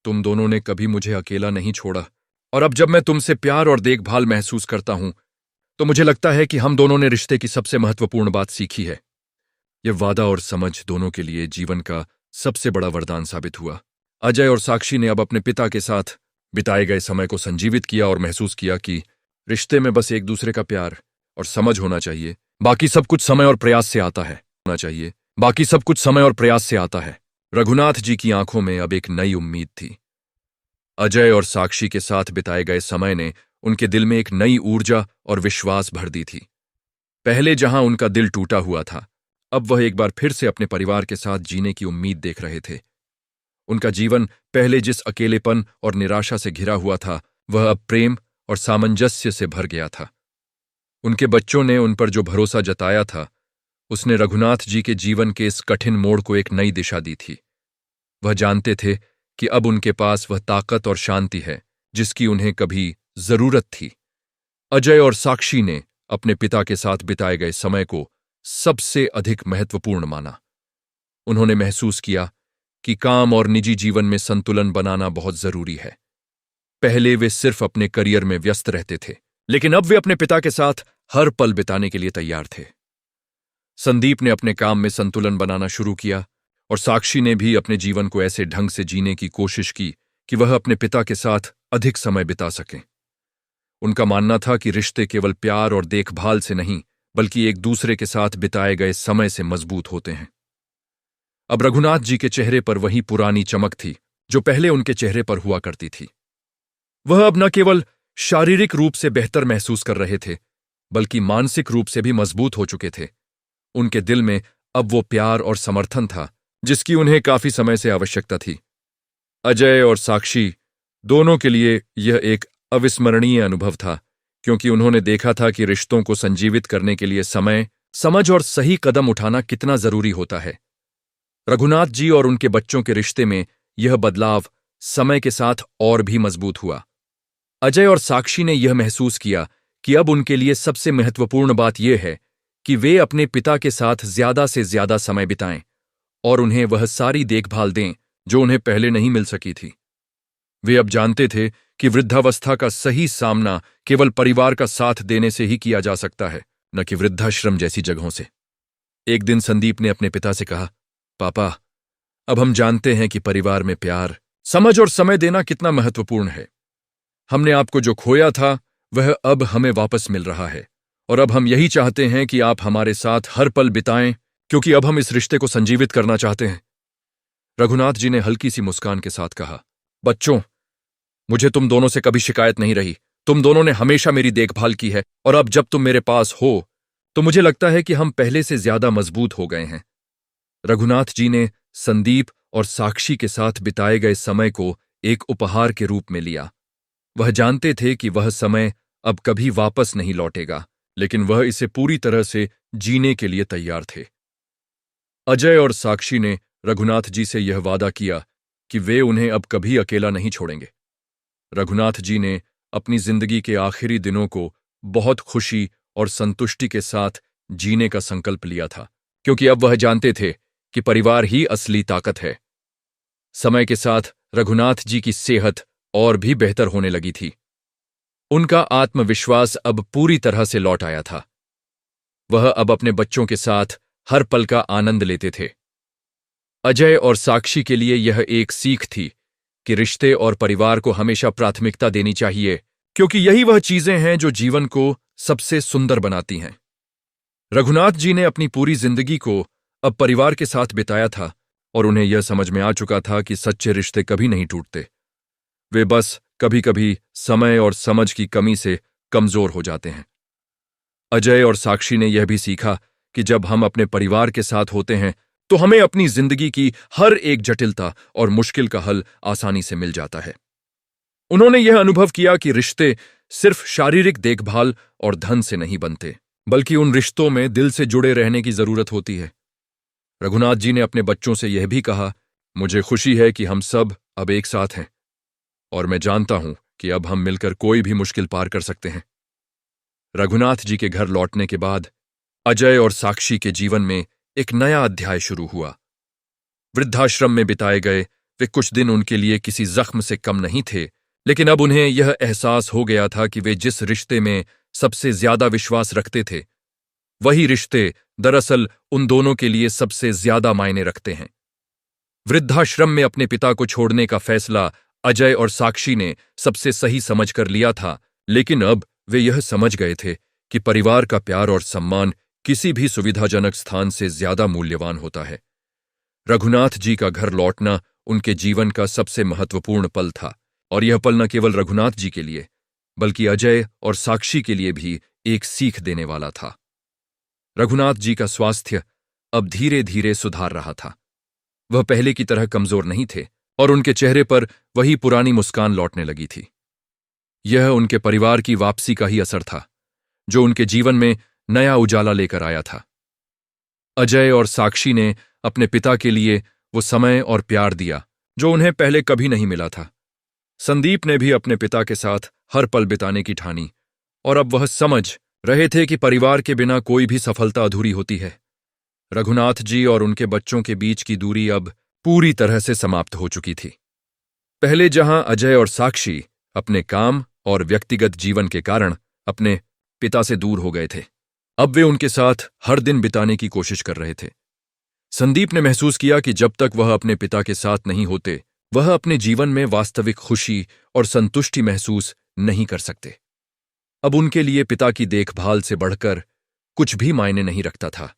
तुम दोनों ने कभी मुझे अकेला नहीं छोड़ा, और अब जब मैं तुमसे प्यार और देखभाल महसूस करता हूं तो मुझे लगता है कि हम दोनों ने रिश्ते की सबसे महत्वपूर्ण बात सीखी है। यह वादा और समझ दोनों के लिए जीवन का सबसे बड़ा वरदान साबित हुआ। अजय और साक्षी ने अब अपने पिता के साथ बिताए गए समय को संजीवित किया और महसूस किया कि रिश्ते में बस एक दूसरे का प्यार और समझ होना चाहिए, बाकी सब कुछ समय और प्रयास से आता है। बाकी सब कुछ समय और प्रयास से आता है। रघुनाथ जी की आंखों में अब एक नई उम्मीद थी। अजय और साक्षी के साथ बिताए गए समय ने उनके दिल में एक नई ऊर्जा और विश्वास भर दी थी। पहले जहां उनका दिल टूटा हुआ था, अब वह एक बार फिर से अपने परिवार के साथ जीने की उम्मीद देख रहे थे। उनका जीवन पहले जिस अकेलेपन और निराशा से घिरा हुआ था, वह अब प्रेम और सामंजस्य से भर गया था। उनके बच्चों ने उन पर जो भरोसा जताया था, उसने रघुनाथ जी के जीवन के इस कठिन मोड़ को एक नई दिशा दी थी। वह जानते थे कि अब उनके पास वह ताकत और शांति है जिसकी उन्हें कभी जरूरत थी। अजय और साक्षी ने अपने पिता के साथ बिताए गए समय को सबसे अधिक महत्वपूर्ण माना। उन्होंने महसूस किया कि काम और निजी जीवन में संतुलन बनाना बहुत जरूरी है। पहले वे सिर्फ अपने करियर में व्यस्त रहते थे, लेकिन अब वे अपने पिता के साथ हर पल बिताने के लिए तैयार थे। संदीप ने अपने काम में संतुलन बनाना शुरू किया और साक्षी ने भी अपने जीवन को ऐसे ढंग से जीने की कोशिश की कि वह अपने पिता के साथ अधिक समय बिता सकें। उनका मानना था कि रिश्ते केवल प्यार और देखभाल से नहीं, बल्कि एक दूसरे के साथ बिताए गए समय से मजबूत होते हैं। अब रघुनाथ जी के चेहरे पर वही पुरानी चमक थी जो पहले उनके चेहरे पर हुआ करती थी। वह अब न केवल शारीरिक रूप से बेहतर महसूस कर रहे थे, बल्कि मानसिक रूप से भी मजबूत हो चुके थे। उनके दिल में अब वो प्यार और समर्थन था जिसकी उन्हें काफी समय से आवश्यकता थी। अजय और साक्षी दोनों के लिए यह एक अविस्मरणीय अनुभव था, क्योंकि उन्होंने देखा था कि रिश्तों को संजीवित करने के लिए समय, समझ और सही कदम उठाना कितना जरूरी होता है। रघुनाथ जी और उनके बच्चों के रिश्ते में यह बदलाव समय के साथ और भी मजबूत हुआ। अजय और साक्षी ने यह महसूस किया कि अब उनके लिए सबसे महत्वपूर्ण बात यह है कि वे अपने पिता के साथ ज्यादा से ज्यादा समय बिताएं और उन्हें वह सारी देखभाल दें जो उन्हें पहले नहीं मिल सकी थी। वे अब जानते थे कि वृद्धावस्था का सही सामना केवल परिवार का साथ देने से ही किया जा सकता है, न कि वृद्धाश्रम जैसी जगहों से। एक दिन संदीप ने अपने पिता से कहा, पापा, अब हम जानते हैं कि परिवार में प्यार, समझ और समय देना कितना महत्वपूर्ण है। हमने आपको जो खोया था वह अब हमें वापस मिल रहा है, और अब हम यही चाहते हैं कि आप हमारे साथ हर पल बिताएं, क्योंकि अब हम इस रिश्ते को संजीवित करना चाहते हैं। रघुनाथ जी ने हल्की सी मुस्कान के साथ कहा, बच्चों, मुझे तुम दोनों से कभी शिकायत नहीं रही। तुम दोनों ने हमेशा मेरी देखभाल की है, और अब जब तुम मेरे पास हो तो मुझे लगता है कि हम पहले से ज्यादा मजबूत हो गए हैं। रघुनाथ जी ने संदीप और साक्षी के साथ बिताए गए समय को एक उपहार के रूप में लिया। वह जानते थे कि वह समय अब कभी वापस नहीं लौटेगा, लेकिन वह इसे पूरी तरह से जीने के लिए तैयार थे। अजय और साक्षी ने रघुनाथ जी से यह वादा किया कि वे उन्हें अब कभी अकेला नहीं छोड़ेंगे। रघुनाथ जी ने अपनी जिंदगी के आखिरी दिनों को बहुत खुशी और संतुष्टि के साथ जीने का संकल्प लिया था, क्योंकि अब वह जानते थे कि परिवार ही असली ताकत है। समय के साथ रघुनाथ जी की सेहत और भी बेहतर होने लगी थी। उनका आत्मविश्वास अब पूरी तरह से लौट आया था। वह अब अपने बच्चों के साथ हर पल का आनंद लेते थे। अजय और साक्षी के लिए यह एक सीख थी कि रिश्ते और परिवार को हमेशा प्राथमिकता देनी चाहिए, क्योंकि यही वह चीजें हैं जो जीवन को सबसे सुंदर बनाती हैं। रघुनाथ जी ने अपनी पूरी जिंदगी को अब परिवार के साथ बिताया था और उन्हें यह समझ में आ चुका था कि सच्चे रिश्ते कभी नहीं टूटते। वे बस कभी कभी समय और समझ की कमी से कमजोर हो जाते हैं। अजय और साक्षी ने यह भी सीखा कि जब हम अपने परिवार के साथ होते हैं तो हमें अपनी जिंदगी की हर एक जटिलता और मुश्किल का हल आसानी से मिल जाता है। उन्होंने यह अनुभव किया कि रिश्ते सिर्फ शारीरिक देखभाल और धन से नहीं बनते, बल्कि उन रिश्तों में दिल से जुड़े रहने की जरूरत होती है। रघुनाथ जी ने अपने बच्चों से यह भी कहा, मुझे खुशी है कि हम सब अब एक साथ हैं और मैं जानता हूं कि अब हम मिलकर कोई भी मुश्किल पार कर सकते हैं। रघुनाथ जी के घर लौटने के बाद अजय और साक्षी के जीवन में एक नया अध्याय शुरू हुआ। वृद्धाश्रम में बिताए गए वे कुछ दिन उनके लिए किसी जख्म से कम नहीं थे, लेकिन अब उन्हें यह एहसास हो गया था कि वे जिस रिश्ते में सबसे ज्यादा विश्वास रखते थे, वही रिश्ते दरअसल उन दोनों के लिए सबसे ज्यादा मायने रखते हैं। वृद्धाश्रम में अपने पिता को छोड़ने का फैसला अजय और साक्षी ने सबसे सही समझकर लिया था, लेकिन अब वे यह समझ गए थे कि परिवार का प्यार और सम्मान किसी भी सुविधाजनक स्थान से ज्यादा मूल्यवान होता है। रघुनाथ जी का घर लौटना उनके जीवन का सबसे महत्वपूर्ण पल था, और यह पल न केवल रघुनाथ जी के लिए बल्कि अजय और साक्षी के लिए भी एक सीख देने वाला था। रघुनाथ जी का स्वास्थ्य अब धीरे धीरे सुधार रहा था। वह पहले की तरह कमजोर नहीं थे और उनके चेहरे पर वही पुरानी मुस्कान लौटने लगी थी। यह उनके परिवार की वापसी का ही असर था, जो उनके जीवन में नया उजाला लेकर आया था। अजय और साक्षी ने अपने पिता के लिए वो समय और प्यार दिया जो उन्हें पहले कभी नहीं मिला था। संदीप ने भी अपने पिता के साथ हर पल बिताने की ठानी, और अब वह समझ रहे थे कि परिवार के बिना कोई भी सफलता अधूरी होती है। रघुनाथ जी और उनके बच्चों के बीच की दूरी अब पूरी तरह से समाप्त हो चुकी थी। पहले जहां अजय और साक्षी अपने काम और व्यक्तिगत जीवन के कारण अपने पिता से दूर हो गए थे, अब वे उनके साथ हर दिन बिताने की कोशिश कर रहे थे। संदीप ने महसूस किया कि जब तक वह अपने पिता के साथ नहीं होते, वह अपने जीवन में वास्तविक खुशी और संतुष्टि महसूस नहीं कर सकते। अब उनके लिए पिता की देखभाल से बढ़कर कुछ भी मायने नहीं रखता था।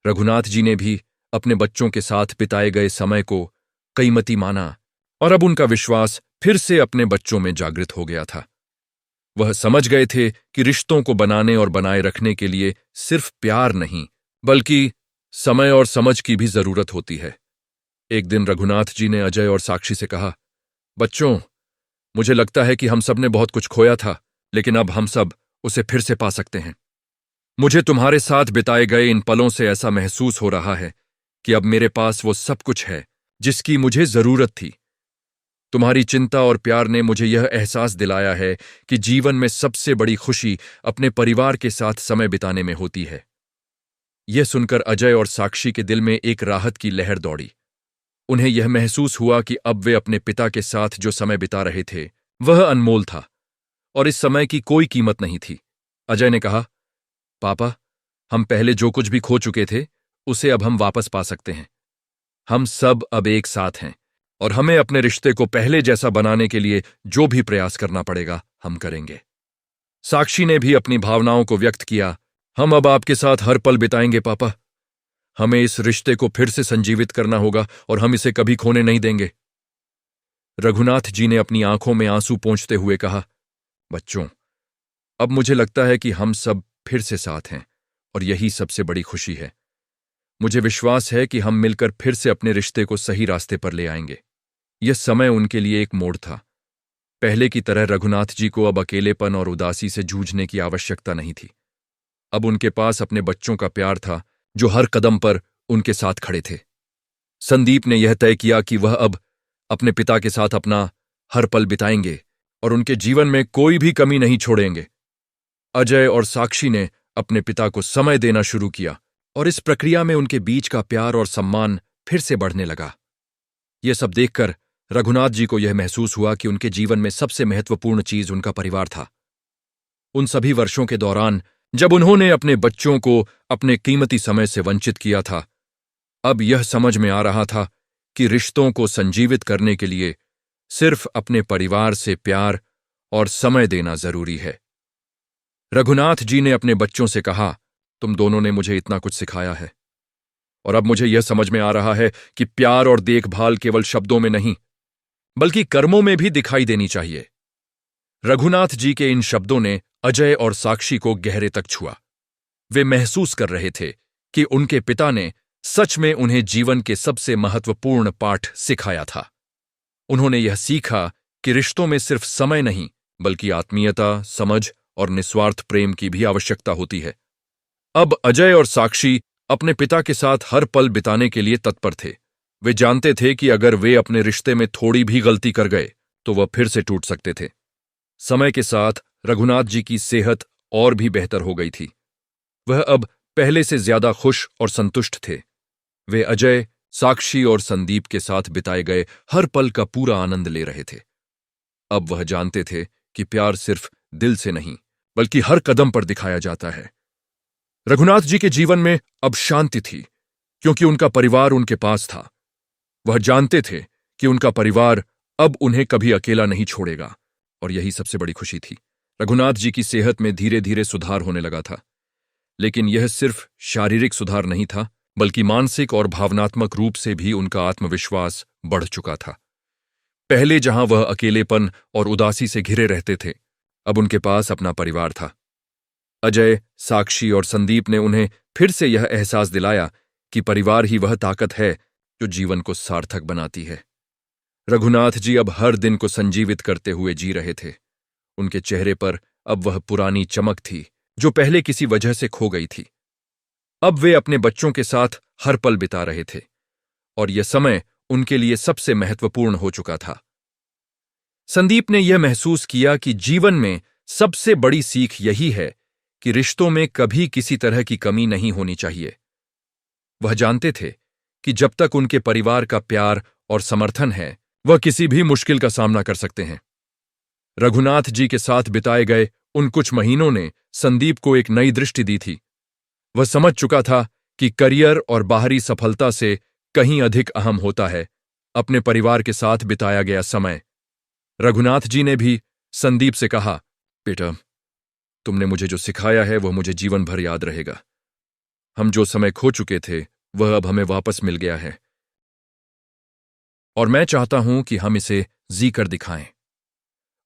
रघुनाथ जी ने भी अपने बच्चों के साथ बिताए गए समय को कीमती माना, और अब उनका विश्वास फिर से अपने बच्चों में जागृत हो गया था। वह समझ गए थे कि रिश्तों को बनाने और बनाए रखने के लिए सिर्फ प्यार नहीं, बल्कि समय और समझ की भी जरूरत होती है। एक दिन रघुनाथ जी ने अजय और साक्षी से कहा, बच्चों, मुझे लगता है कि हम सब ने बहुत कुछ खोया था, लेकिन अब हम सब उसे फिर से पा सकते हैं। मुझे तुम्हारे साथ बिताए गए इन पलों से ऐसा महसूस हो रहा है कि अब मेरे पास वो सब कुछ है जिसकी मुझे जरूरत थी। तुम्हारी चिंता और प्यार ने मुझे यह एहसास दिलाया है कि जीवन में सबसे बड़ी खुशी अपने परिवार के साथ समय बिताने में होती है। यह सुनकर अजय और साक्षी के दिल में एक राहत की लहर दौड़ी। उन्हें यह महसूस हुआ कि अब वे अपने पिता के साथ जो समय बिता रहे थे वह अनमोल था और इस समय की कोई कीमत नहीं थी। अजय ने कहा, पापा, हम पहले जो कुछ भी खो चुके थे उसे अब हम वापस पा सकते हैं। हम सब अब एक साथ हैं और हमें अपने रिश्ते को पहले जैसा बनाने के लिए जो भी प्रयास करना पड़ेगा हम करेंगे। साक्षी ने भी अपनी भावनाओं को व्यक्त किया, हम अब आपके साथ हर पल बिताएंगे पापा। हमें इस रिश्ते को फिर से संजीवित करना होगा और हम इसे कभी खोने नहीं देंगे। रघुनाथ जी ने अपनी आंखों में आंसू पोंछते हुए कहा, बच्चों, अब मुझे लगता है कि हम सब फिर से साथ हैं और यही सबसे बड़ी खुशी है। मुझे विश्वास है कि हम मिलकर फिर से अपने रिश्ते को सही रास्ते पर ले आएंगे। यह समय उनके लिए एक मोड़ था। पहले की तरह रघुनाथ जी को अब अकेलेपन और उदासी से जूझने की आवश्यकता नहीं थी। अब उनके पास अपने बच्चों का प्यार था जो हर कदम पर उनके साथ खड़े थे। संदीप ने यह तय किया कि वह अब अपने पिता के साथ अपना हर पल बिताएंगे और उनके जीवन में कोई भी कमी नहीं छोड़ेंगे। अजय और साक्षी ने अपने पिता को समय देना शुरू किया और इस प्रक्रिया में उनके बीच का प्यार और सम्मान फिर से बढ़ने लगा। यह सब देखकर रघुनाथ जी को यह महसूस हुआ कि उनके जीवन में सबसे महत्वपूर्ण चीज उनका परिवार था। उन सभी वर्षों के दौरान जब उन्होंने अपने बच्चों को अपने कीमती समय से वंचित किया था, अब यह समझ में आ रहा था कि रिश्तों को संजीवित करने के लिए सिर्फ अपने परिवार से प्यार और समय देना जरूरी है। रघुनाथ जी ने अपने बच्चों से कहा, तुम दोनों ने मुझे इतना कुछ सिखाया है, और अब मुझे यह समझ में आ रहा है कि प्यार और देखभाल केवल शब्दों में नहीं बल्कि कर्मों में भी दिखाई देनी चाहिए। रघुनाथ जी के इन शब्दों ने अजय और साक्षी को गहरे तक छुआ। वे महसूस कर रहे थे कि उनके पिता ने सच में उन्हें जीवन के सबसे महत्वपूर्ण पाठ सिखाया था। उन्होंने यह सीखा कि रिश्तों में सिर्फ समय नहीं बल्कि आत्मीयता, समझ और निस्वार्थ प्रेम की भी आवश्यकता होती है। अब अजय और साक्षी अपने पिता के साथ हर पल बिताने के लिए तत्पर थे। वे जानते थे कि अगर वे अपने रिश्ते में थोड़ी भी गलती कर गए तो वह फिर से टूट सकते थे। समय के साथ रघुनाथ जी की सेहत और भी बेहतर हो गई थी। वह अब पहले से ज्यादा खुश और संतुष्ट थे। वे अजय, साक्षी और संदीप के साथ बिताए गए हर पल का पूरा आनंद ले रहे थे। अब वह जानते थे कि प्यार सिर्फ दिल से नहीं बल्कि हर कदम पर दिखाया जाता है। रघुनाथ जी के जीवन में अब शांति थी क्योंकि उनका परिवार उनके पास था। वह जानते थे कि उनका परिवार अब उन्हें कभी अकेला नहीं छोड़ेगा, और यही सबसे बड़ी खुशी थी। रघुनाथ जी की सेहत में धीरे धीरे सुधार होने लगा था, लेकिन यह सिर्फ शारीरिक सुधार नहीं था बल्कि मानसिक और भावनात्मक रूप से भी उनका आत्मविश्वास बढ़ चुका था। पहले जहां वह अकेलेपन और उदासी से घिरे रहते थे, अब उनके पास अपना परिवार था। अजय, साक्षी और संदीप ने उन्हें फिर से यह एहसास दिलाया कि परिवार ही वह ताकत है जो जीवन को सार्थक बनाती है। रघुनाथ जी अब हर दिन को संजीवित करते हुए जी रहे थे। उनके चेहरे पर अब वह पुरानी चमक थी जो पहले किसी वजह से खो गई थी। अब वे अपने बच्चों के साथ हर पल बिता रहे थे और यह समय उनके लिए सबसे महत्वपूर्ण हो चुका था। संदीप ने यह महसूस किया कि जीवन में सबसे बड़ी सीख यही है कि रिश्तों में कभी किसी तरह की कमी नहीं होनी चाहिए। वह जानते थे कि जब तक उनके परिवार का प्यार और समर्थन है, वह किसी भी मुश्किल का सामना कर सकते हैं। रघुनाथ जी के साथ बिताए गए उन कुछ महीनों ने संदीप को एक नई दृष्टि दी थी। वह समझ चुका था कि करियर और बाहरी सफलता से कहीं अधिक अहम होता है अपने परिवार के साथ बिताया गया समय। रघुनाथ जी ने भी संदीप से कहा, बेटा, तुमने मुझे जो सिखाया है वह मुझे जीवन भर याद रहेगा। हम जो समय खो चुके थे वह अब हमें वापस मिल गया है और मैं चाहता हूं कि हम इसे जी कर दिखाएं।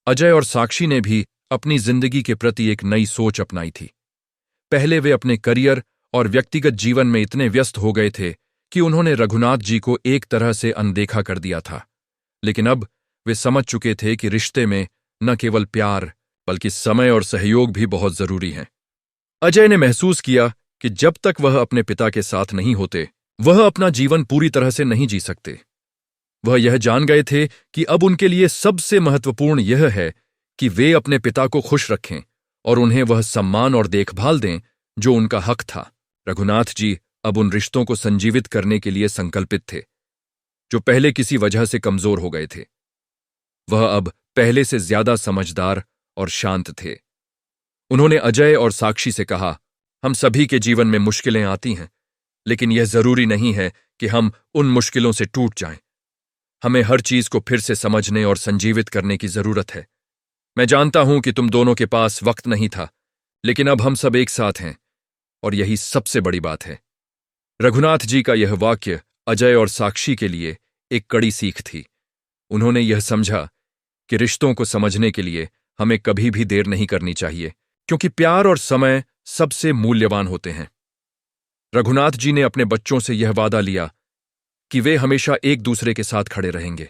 अजय और साक्षी ने भी अपनी जिंदगी के प्रति एक नई सोच अपनाई थी। पहले वे अपने करियर और व्यक्तिगत जीवन में इतने व्यस्त हो गए थे कि उन्होंने रघुनाथ जी को एक तरह से अनदेखा कर दिया था, लेकिन अब वे समझ चुके थे कि रिश्ते में न केवल प्यार बल्कि समय और सहयोग भी बहुत जरूरी है। अजय ने महसूस किया कि जब तक वह अपने पिता के साथ नहीं होते, वह अपना जीवन पूरी तरह से नहीं जी सकते। वह यह जान गए थे कि अब उनके लिए सबसे महत्वपूर्ण यह है कि वे अपने पिता को खुश रखें और उन्हें वह सम्मान और देखभाल दें जो उनका हक था। रघुनाथ जी अब उन रिश्तों को संजीवित करने के लिए संकल्पित थे जो पहले किसी वजह से कमजोर हो गए थे। वह अब पहले से ज्यादा समझदार और शांत थे। उन्होंने अजय और साक्षी से कहा, हम सभी के जीवन में मुश्किलें आती हैं, लेकिन यह जरूरी नहीं है कि हम उन मुश्किलों से टूट जाएं। हमें हर चीज को फिर से समझने और संजीवित करने की जरूरत है। मैं जानता हूं कि तुम दोनों के पास वक्त नहीं था, लेकिन अब हम सब एक साथ हैं और यही सबसे बड़ी बात है। रघुनाथ जी का यह वाक्य अजय और साक्षी के लिए एक कड़ी सीख थी। उन्होंने यह समझा कि रिश्तों को समझने के लिए हमें कभी भी देर नहीं करनी चाहिए, क्योंकि प्यार और समय सबसे मूल्यवान होते हैं। रघुनाथ जी ने अपने बच्चों से यह वादा लिया कि वे हमेशा एक दूसरे के साथ खड़े रहेंगे।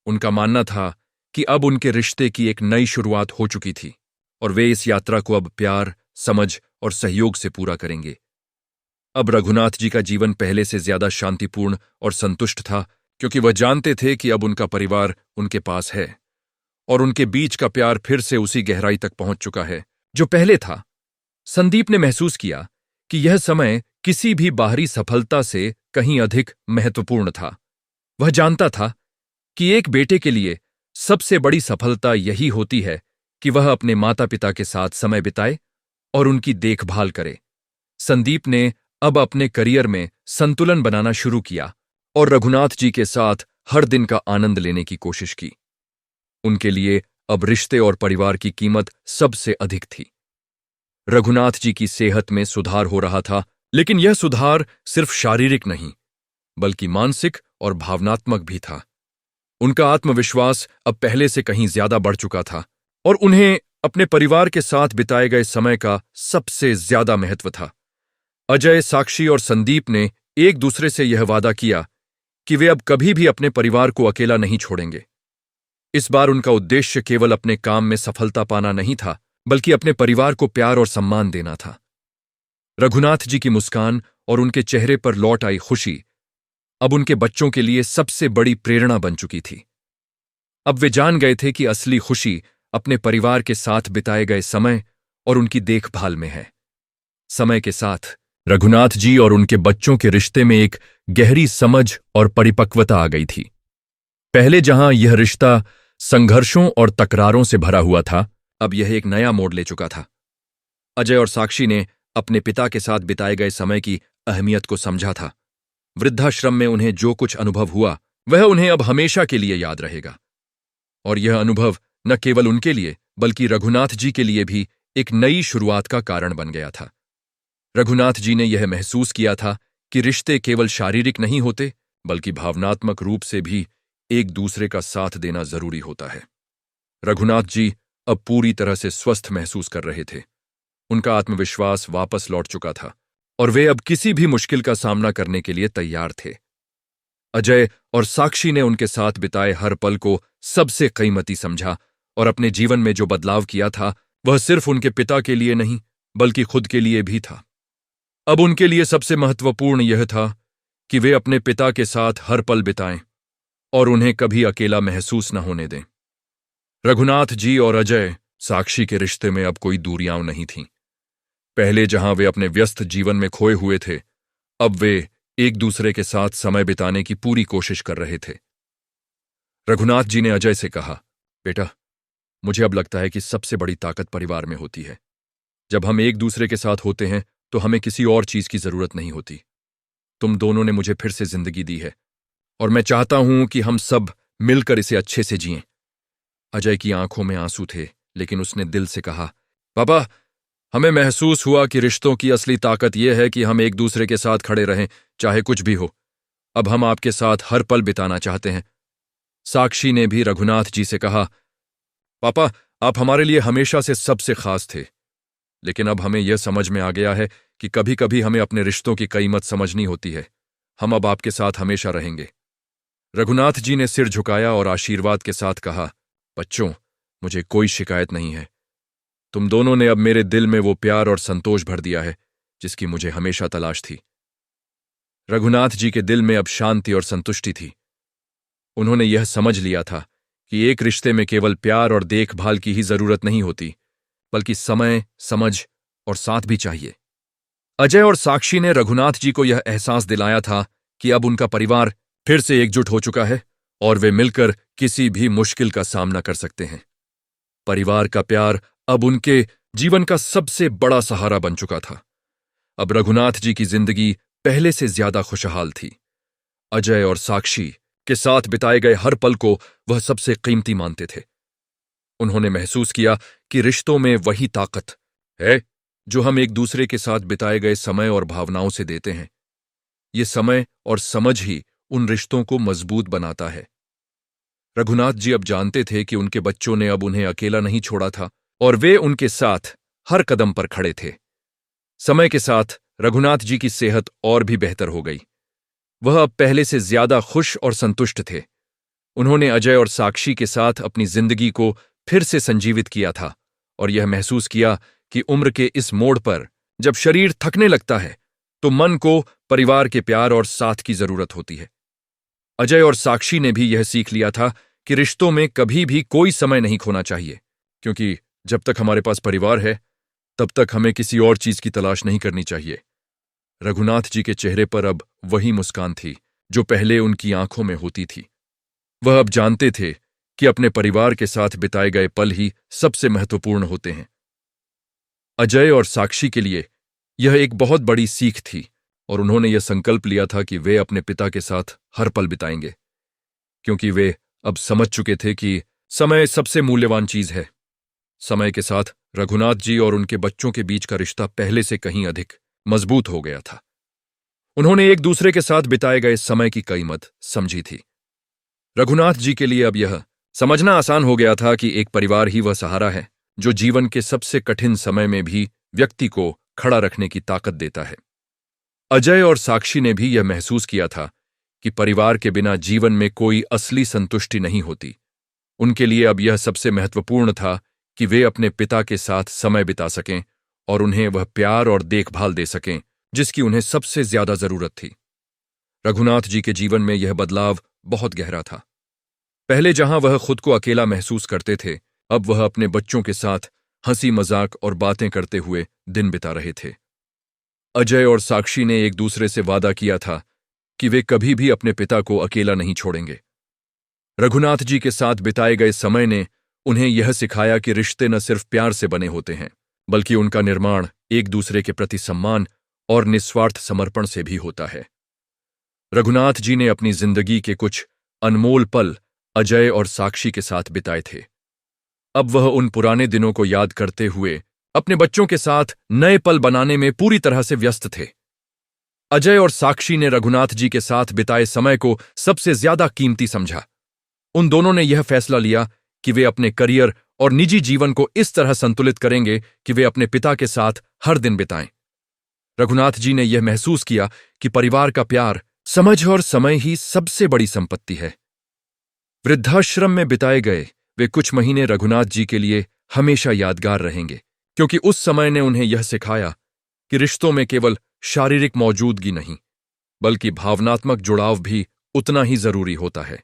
उनका मानना था कि अब उनके रिश्ते की एक नई शुरुआत हो चुकी थी और वे इस यात्रा को अब प्यार, समझ और सहयोग से पूरा करेंगे। अब रघुनाथ जी का जीवन पहले से ज्यादा शांतिपूर्ण और संतुष्ट था, क्योंकि वह जानते थे कि अब उनका परिवार उनके पास है और उनके बीच का प्यार फिर से उसी गहराई तक पहुंच चुका है जो पहले था। संदीप ने महसूस किया कि यह समय किसी भी बाहरी सफलता से कहीं अधिक महत्वपूर्ण था। वह जानता था कि एक बेटे के लिए सबसे बड़ी सफलता यही होती है कि वह अपने माता पिता के साथ समय बिताए और उनकी देखभाल करे। संदीप ने अब अपने करियर में संतुलन बनाना शुरू किया और रघुनाथ जी के साथ हर दिन का आनंद लेने की कोशिश की। उनके लिए अब रिश्ते और परिवार की कीमत सबसे अधिक थी। रघुनाथ जी की सेहत में सुधार हो रहा था, लेकिन यह सुधार सिर्फ शारीरिक नहीं, बल्कि मानसिक और भावनात्मक भी था। उनका आत्मविश्वास अब पहले से कहीं ज्यादा बढ़ चुका था और उन्हें अपने परिवार के साथ बिताए गए समय का सबसे ज्यादा महत्व था। अजय, साक्षी और संदीप ने एक दूसरे से यह वादा किया कि वे अब कभी भी अपने परिवार को अकेला नहीं छोड़ेंगे। इस बार उनका उद्देश्य केवल अपने काम में सफलता पाना नहीं था, बल्कि अपने परिवार को प्यार और सम्मान देना था। रघुनाथ जी की मुस्कान और उनके चेहरे पर लौट आई खुशी अब उनके बच्चों के लिए सबसे बड़ी प्रेरणा बन चुकी थी। अब वे जान गए थे कि असली खुशी अपने परिवार के साथ बिताए गए समय और उनकी देखभाल में है। समय के साथ रघुनाथ जी और उनके बच्चों के रिश्ते में एक गहरी समझ और परिपक्वता आ गई थी। पहले जहां यह रिश्ता संघर्षों और तकरारों से भरा हुआ था, अब यह एक नया मोड़ ले चुका था। अजय और साक्षी ने अपने पिता के साथ बिताए गए समय की अहमियत को समझा था। वृद्धाश्रम में उन्हें जो कुछ अनुभव हुआ, वह उन्हें अब हमेशा के लिए याद रहेगा। और यह अनुभव न केवल उनके लिए, बल्कि रघुनाथ जी के लिए भी एक नई शुरुआत का कारण बन गया था। रघुनाथ जी ने यह महसूस किया था कि रिश्ते केवल शारीरिक नहीं होते, बल्कि भावनात्मक रूप से भी एक दूसरे का साथ देना जरूरी होता है। रघुनाथ जी अब पूरी तरह से स्वस्थ महसूस कर रहे थे। उनका आत्मविश्वास वापस लौट चुका था और वे अब किसी भी मुश्किल का सामना करने के लिए तैयार थे। अजय और साक्षी ने उनके साथ बिताए हर पल को सबसे कीमती समझा और अपने जीवन में जो बदलाव किया था, वह सिर्फ उनके पिता के लिए नहीं, बल्कि खुद के लिए भी था। अब उनके लिए सबसे महत्वपूर्ण यह था कि वे अपने पिता के साथ हर पल बिताएं और उन्हें कभी अकेला महसूस न होने दें। रघुनाथ जी और अजय, साक्षी के रिश्ते में अब कोई दूरियां नहीं थीं। पहले जहां वे अपने व्यस्त जीवन में खोए हुए थे, अब वे एक दूसरे के साथ समय बिताने की पूरी कोशिश कर रहे थे। रघुनाथ जी ने अजय से कहा, बेटा, मुझे अब लगता है कि सबसे बड़ी ताकत परिवार में होती है। जब हम एक दूसरे के साथ होते हैं तो हमें किसी और चीज की जरूरत नहीं होती। तुम दोनों ने मुझे फिर से जिंदगी दी है और मैं चाहता हूं कि हम सब मिलकर इसे अच्छे से जिएं। अजय की आंखों में आंसू थे, लेकिन उसने दिल से कहा, पापा, हमें महसूस हुआ कि रिश्तों की असली ताकत यह है कि हम एक दूसरे के साथ खड़े रहें, चाहे कुछ भी हो। अब हम आपके साथ हर पल बिताना चाहते हैं। साक्षी ने भी रघुनाथ जी से कहा, पापा, आप हमारे लिए हमेशा से सबसे खास थे, लेकिन अब हमें यह समझ में आ गया है कि कभी कभी हमें अपने रिश्तों की कीमत समझनी होती है। हम अब आपके साथ हमेशा रहेंगे। रघुनाथ जी ने सिर झुकाया और आशीर्वाद के साथ कहा, बच्चों, मुझे कोई शिकायत नहीं है। तुम दोनों ने अब मेरे दिल में वो प्यार और संतोष भर दिया है जिसकी मुझे हमेशा तलाश थी। रघुनाथ जी के दिल में अब शांति और संतुष्टि थी। उन्होंने यह समझ लिया था कि एक रिश्ते में केवल प्यार और देखभाल की ही जरूरत नहीं होती, बल्कि समय, समझ और साथ भी चाहिए। अजय और साक्षी ने रघुनाथ जी को यह एहसास दिलाया था कि अब उनका परिवार फिर से एकजुट हो चुका है और वे मिलकर किसी भी मुश्किल का सामना कर सकते हैं। परिवार का प्यार अब उनके जीवन का सबसे बड़ा सहारा बन चुका था। अब रघुनाथ जी की जिंदगी पहले से ज्यादा खुशहाल थी। अजय और साक्षी के साथ बिताए गए हर पल को वह सबसे कीमती मानते थे। उन्होंने महसूस किया कि रिश्तों में वही ताकत है जो हम एक दूसरे के साथ बिताए गए समय और भावनाओं से देते हैं। ये समय और समझ ही उन रिश्तों को मजबूत बनाता है। रघुनाथ जी अब जानते थे कि उनके बच्चों ने अब उन्हें अकेला नहीं छोड़ा था और वे उनके साथ हर कदम पर खड़े थे। समय के साथ रघुनाथ जी की सेहत और भी बेहतर हो गई। वह अब पहले से ज्यादा खुश और संतुष्ट थे। उन्होंने अजय और साक्षी के साथ अपनी जिंदगी को फिर से संजीवित किया था और यह महसूस किया कि उम्र के इस मोड़ पर जब शरीर थकने लगता है तो मन को परिवार के प्यार और साथ की जरूरत होती है। अजय और साक्षी ने भी यह सीख लिया था कि रिश्तों में कभी भी कोई समय नहीं खोना चाहिए, क्योंकि जब तक हमारे पास परिवार है तब तक हमें किसी और चीज की तलाश नहीं करनी चाहिए। रघुनाथ जी के चेहरे पर अब वही मुस्कान थी जो पहले उनकी आंखों में होती थी। वह अब जानते थे कि अपने परिवार के साथ बिताए गए पल ही सबसे महत्वपूर्ण होते हैं। अजय और साक्षी के लिए यह एक बहुत बड़ी सीख थी और उन्होंने यह संकल्प लिया था कि वे अपने पिता के साथ हर पल बिताएंगे, क्योंकि वे अब समझ चुके थे कि समय सबसे मूल्यवान चीज है। समय के साथ रघुनाथ जी और उनके बच्चों के बीच का रिश्ता पहले से कहीं अधिक मजबूत हो गया था। उन्होंने एक दूसरे के साथ बिताए गए समय की कीमत समझी थी। रघुनाथ जी के लिए अब यह समझना आसान हो गया था कि एक परिवार ही वह सहारा है जो जीवन के सबसे कठिन समय में भी व्यक्ति को खड़ा रखने की ताकत देता है। अजय और साक्षी ने भी यह महसूस किया था कि परिवार के बिना जीवन में कोई असली संतुष्टि नहीं होती। उनके लिए अब यह सबसे महत्वपूर्ण था कि वे अपने पिता के साथ समय बिता सकें और उन्हें वह प्यार और देखभाल दे सकें जिसकी उन्हें सबसे ज्यादा जरूरत थी। रघुनाथ जी के जीवन में यह बदलाव बहुत गहरा था। पहले जहां वह खुद को अकेला महसूस करते थे, अब वह अपने बच्चों के साथ हंसी मजाक और बातें करते हुए दिन बिता रहे थे। अजय और साक्षी ने एक दूसरे से वादा किया था कि वे कभी भी अपने पिता को अकेला नहीं छोड़ेंगे। रघुनाथ जी के साथ बिताए गए समय ने उन्हें यह सिखाया कि रिश्ते न सिर्फ प्यार से बने होते हैं, बल्कि उनका निर्माण एक दूसरे के प्रति सम्मान और निस्वार्थ समर्पण से भी होता है। रघुनाथ जी ने अपनी जिंदगी के कुछ अनमोल पल अजय और साक्षी के साथ बिताए थे। अब वह उन पुराने दिनों को याद करते हुए अपने बच्चों के साथ नए पल बनाने में पूरी तरह से व्यस्त थे। अजय और साक्षी ने रघुनाथ जी के साथ बिताए समय को सबसे ज्यादा कीमती समझा। उन दोनों ने यह फैसला लिया कि वे अपने करियर और निजी जीवन को इस तरह संतुलित करेंगे कि वे अपने पिता के साथ हर दिन बिताएं। रघुनाथ जी ने यह महसूस किया कि परिवार का प्यार, समझ और समय ही सबसे बड़ी संपत्ति है। वृद्धाश्रम में बिताए गए वे कुछ महीने रघुनाथ जी के लिए हमेशा यादगार रहेंगे, क्योंकि उस समय ने उन्हें यह सिखाया कि रिश्तों में केवल शारीरिक मौजूदगी नहीं, बल्कि भावनात्मक जुड़ाव भी उतना ही जरूरी होता है।